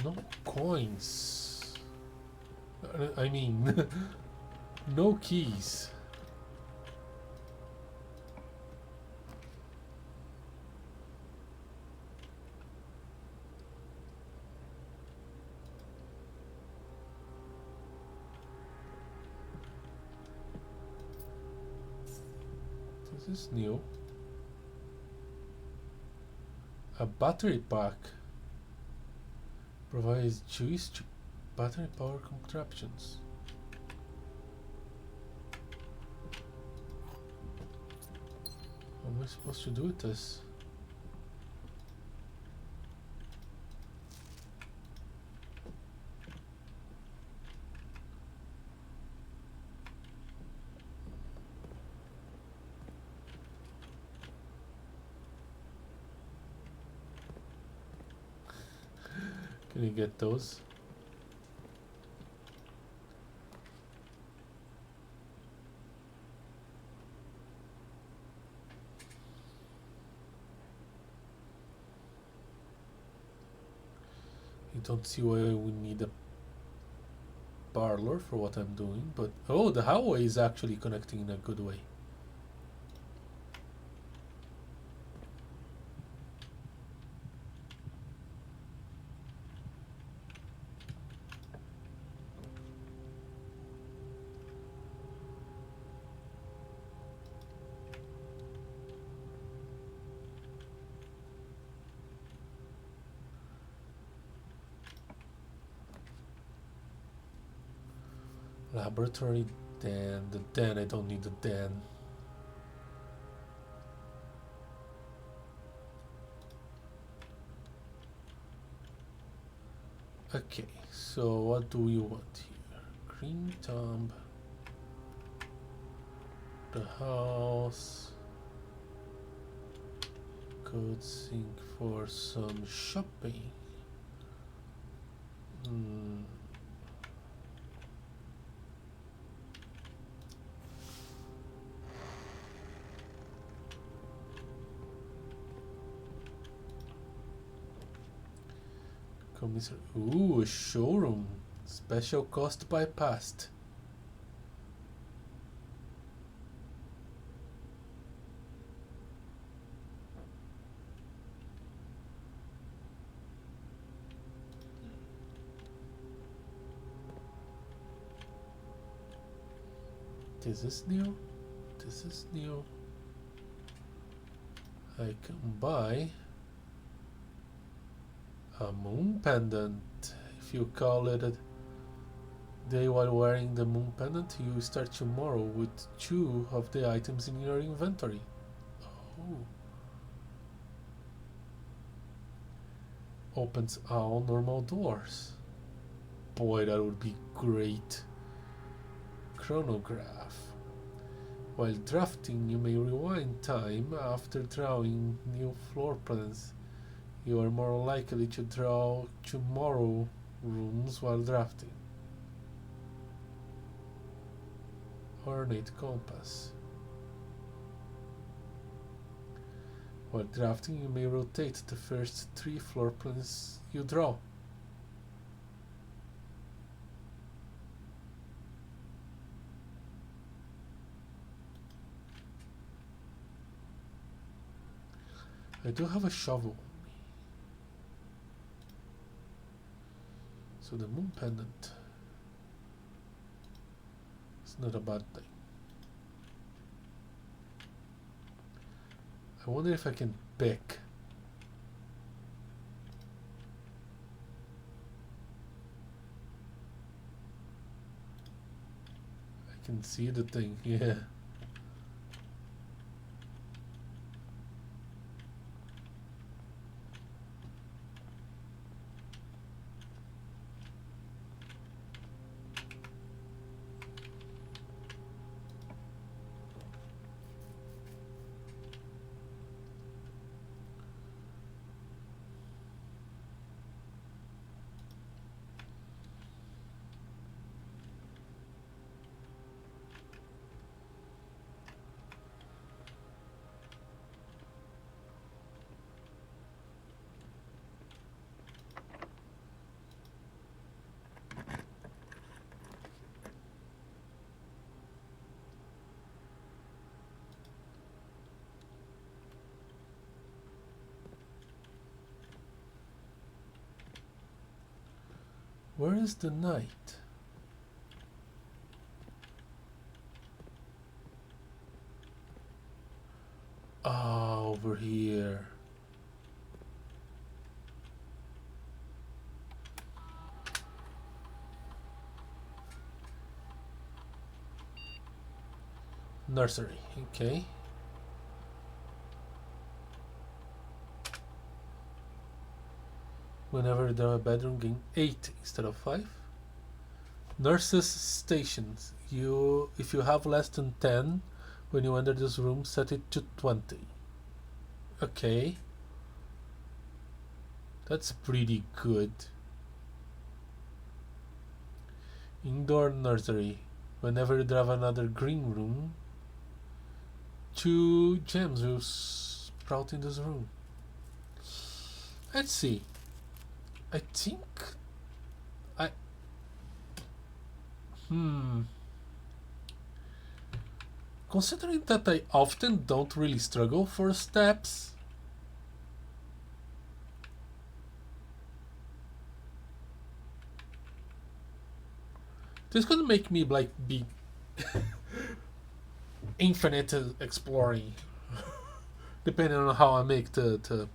No coins. I mean, no keys. This is new. A battery pack provides juice to battery power contraptions. What am I supposed to do with this? Can you get those? I don't see why we need a parlor for what I'm doing, but oh, the highway is actually connecting in a good way. Laboratory den. The den, I don't need the den. Okay, so what do we want here? Green tomb, the house, code sync for some shopping. Commissary. Ooh, a showroom. Special cost bypassed. This is new. This is new. I can buy a moon pendant. If you call it a day while wearing the moon pendant, you start tomorrow with 2 of the items in your inventory. Oh. Opens all normal doors. Boy, that would be great. Chronograph. While drafting, you may rewind time after drawing new floor plans. You are more likely to draw tomorrow rooms while drafting. Ornate compass. While drafting, you may rotate the first 3 floor plans you draw. I do have a shovel. So the moon pendant is not a bad thing. I wonder if I can pick. I can see the thing, yeah. Where is the knight? Ah, over here. Nursery, okay. Whenever there are a bedroom, gain 8 instead of 5. Nurses stations. If you have less than 10 when you enter this room, set it to 20. Okay. That's pretty good. Indoor nursery. Whenever you have another green room, 2 gems will sprout in this room. Let's see. I think considering that I often don't really struggle for steps, this is gonna make me like be infinite exploring, depending on how I make the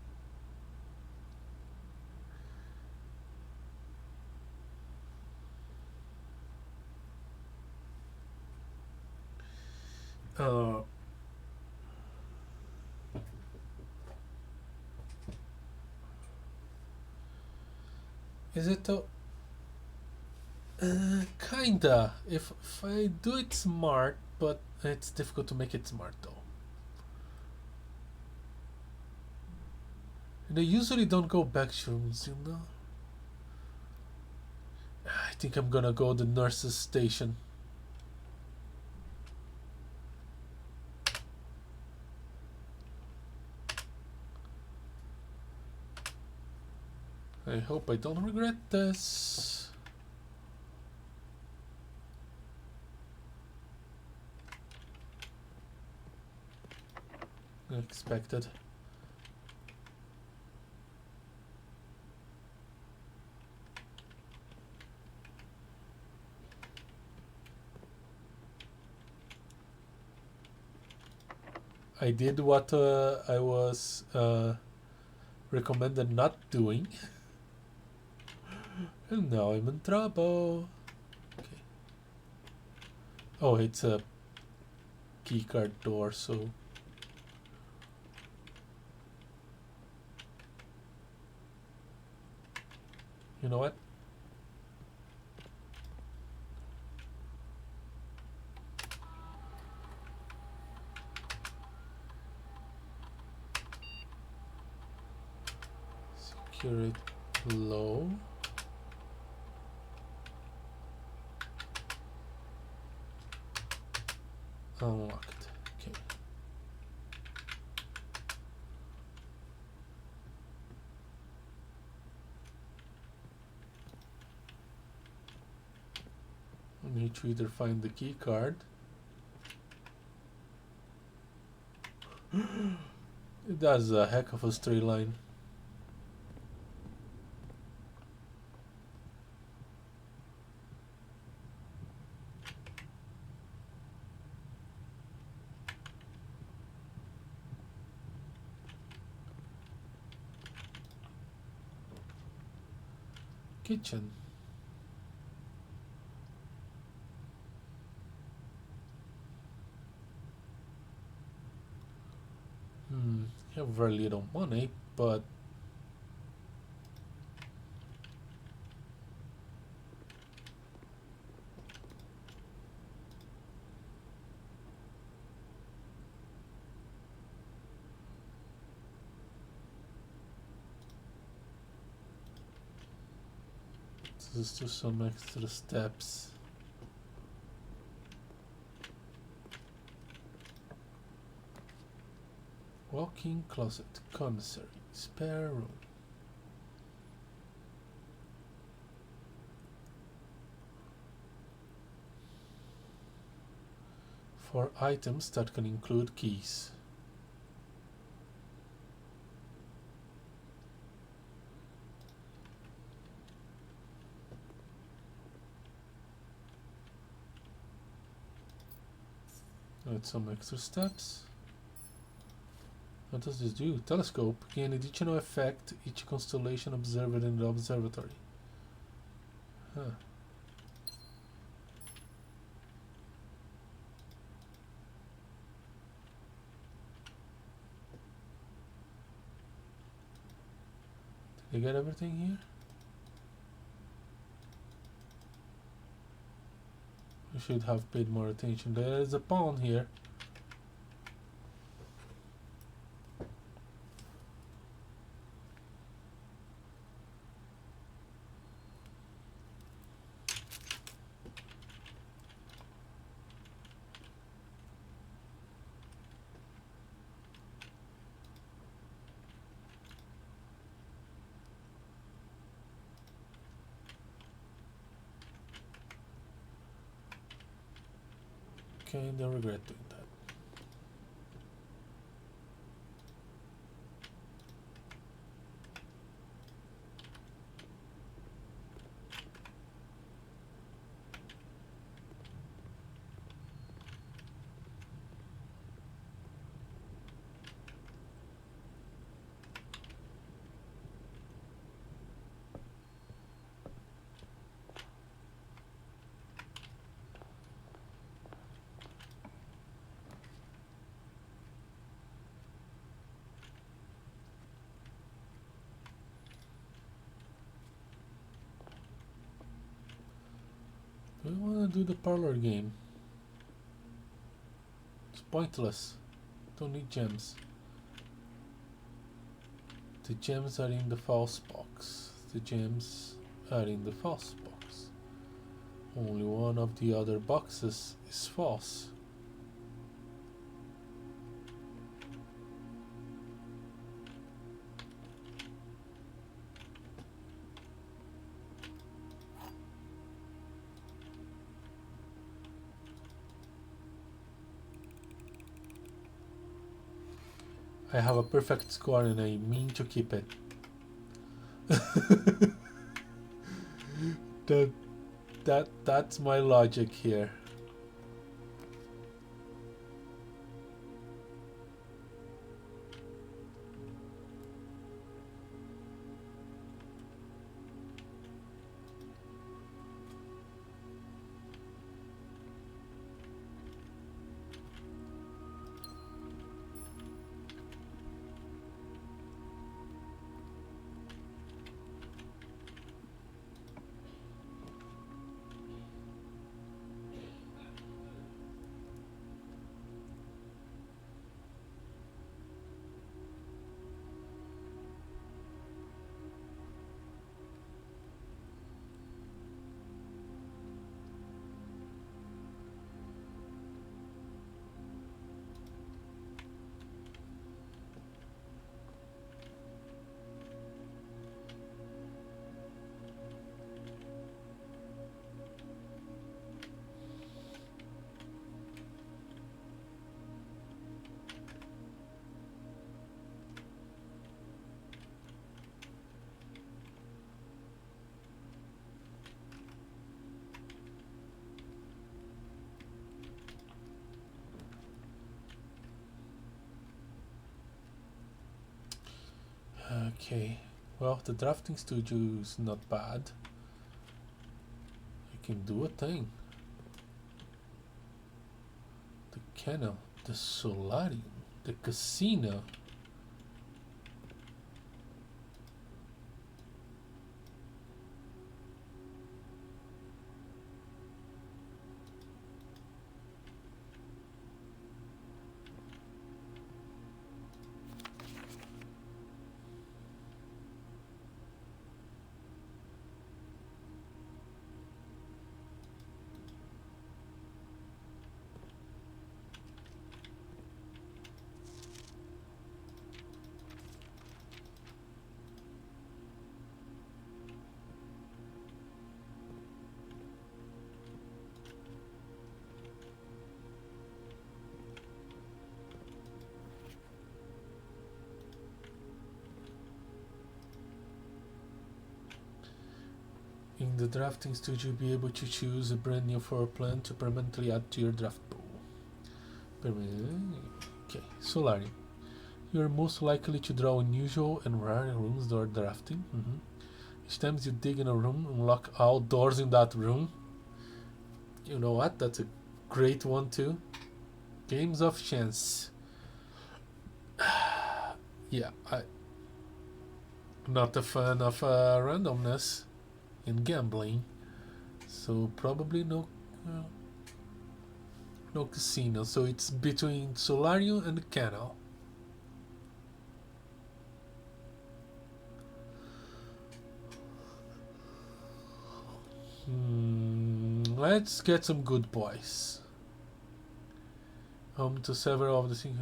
is it Kinda. If I do it smart, but it's difficult to make it smart though. And I usually don't go back rooms, you know. I think I'm gonna go the nurse's station. I hope I don't regret this. Expected. I did what I was recommended not doing. And now I'm in trouble. Okay. Oh, it's a keycard door, so... You know what? Secure it low. Unlocked. Okay. I need to either find the key card. It does a heck of a straight line. Kitchen. I have very little money, but there's just some extra steps. Walk-in closet, commissary, spare room. For items that can include keys. Add some extra steps. What does this do? Telescope. Gain additional effect each constellation observed in the observatory. Huh. Did I get everything here? I should have paid more attention. There is a pawn here. Okay, don't regret doing that. do the parlor game. It's pointless. Don't need gems. The gems are in the false box. The gems are in the false box. Only one of the other boxes is false. I have a perfect score and I mean to keep it. That's my logic here. Okay, well, the drafting studio is not bad. I can do a thing. The kennel, the solarium, the casino. In the drafting studio, you'll be able to choose a brand new floor plan to permanently add to your draft pool. Okay, solarium. You are most likely to draw unusual and rare rooms during drafting. Each time you dig in a room, unlock all doors in that room. You know what? That's a great one too. Games of chance. Yeah, I'm not a fan of randomness in gambling, so probably no casino. So it's between solarium and the kennel. Let's get some good boys. Home to several of the things.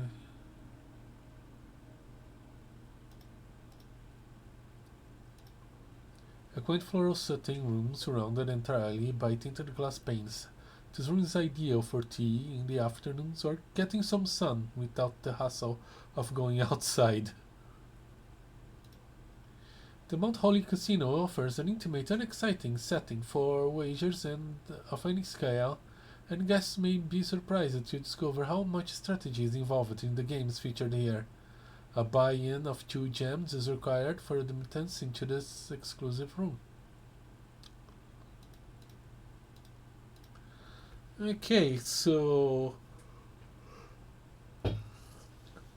A quaint floral setting room surrounded entirely by tinted glass panes. This room is ideal for tea in the afternoons or getting some sun without the hassle of going outside. The Mount Holly Casino offers an intimate and exciting setting for wagers and of any scale, and guests may be surprised to discover how much strategy is involved in the games featured here. A buy-in of 2 gems is required for admittance into this exclusive room. Okay, so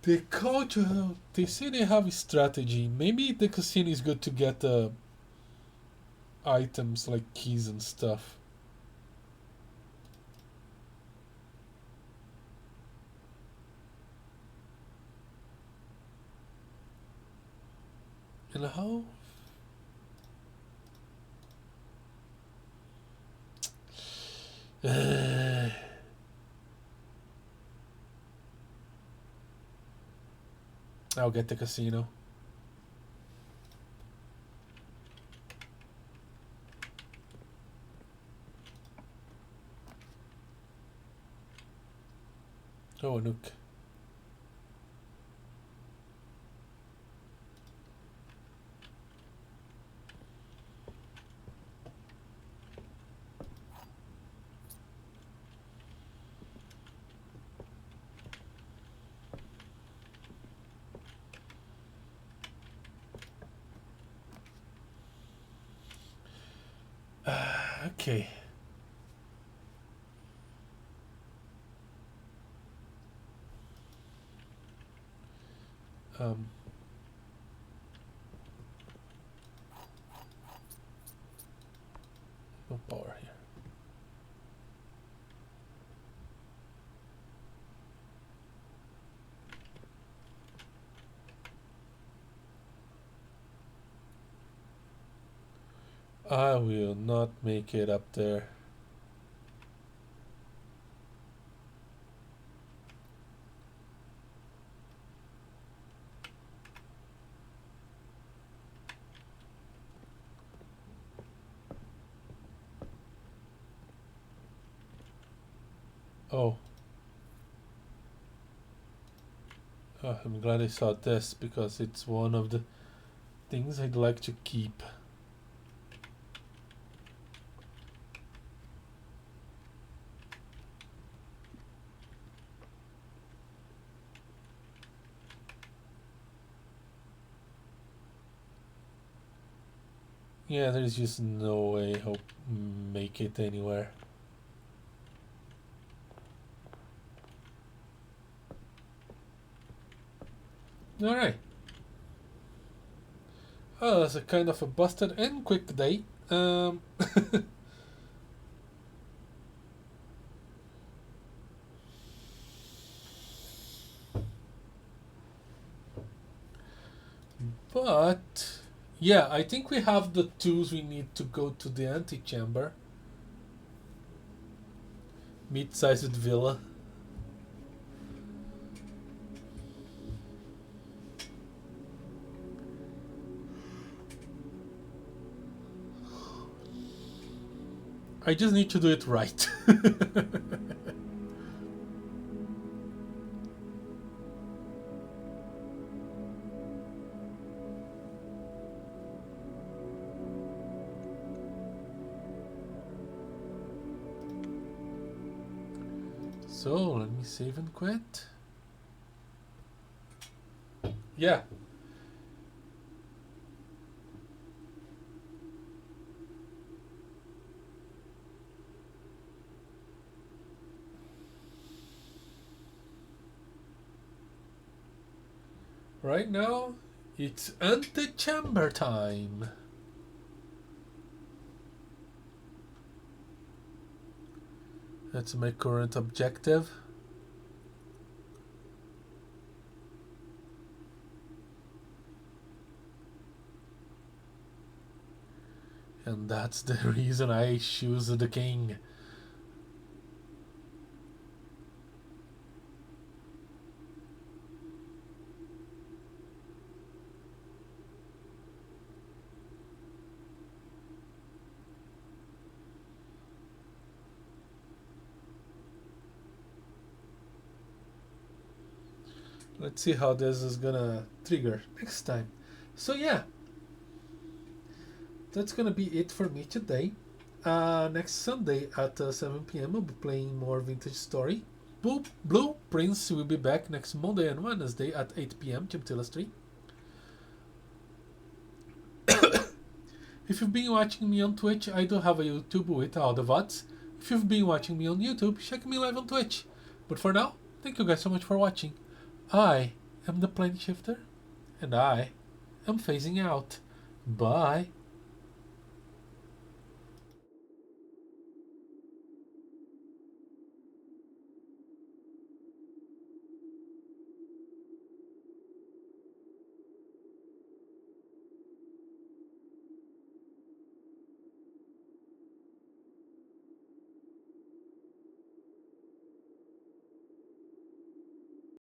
the culture, they say they have a strategy. Maybe the casino is good to get items like keys and stuff. And how? I'll get the casino. Oh, a nook. Okay. No power here. I will not make it up there. Oh. Oh, I'm glad I saw this because it's one of the things I'd like to keep. Yeah, there's just no way I'll make it anywhere. Alright. Oh, that's a kind of a busted and quick day. But yeah, I think we have the tools we need to go to the antechamber. Mid-sized villa. I just need to do it right. So let me save and quit. Yeah. Right now, it's antechamber time. That's my current objective. And that's the reason I choose the king. Let's see how this is gonna trigger next time. So yeah, that's gonna be it for me today. Next Sunday at 7 p.m. I'll be playing more Vintage Story. Blue Prince will be back next Monday and Wednesday at 8 p.m. Chimtila Street. If you've been watching me on Twitch, I do have a YouTube with all the VODs. If you've been watching me on YouTube, check me live on Twitch. But for now, thank you guys so much for watching. I am the Plane Shifter, and I am phasing out. Bye.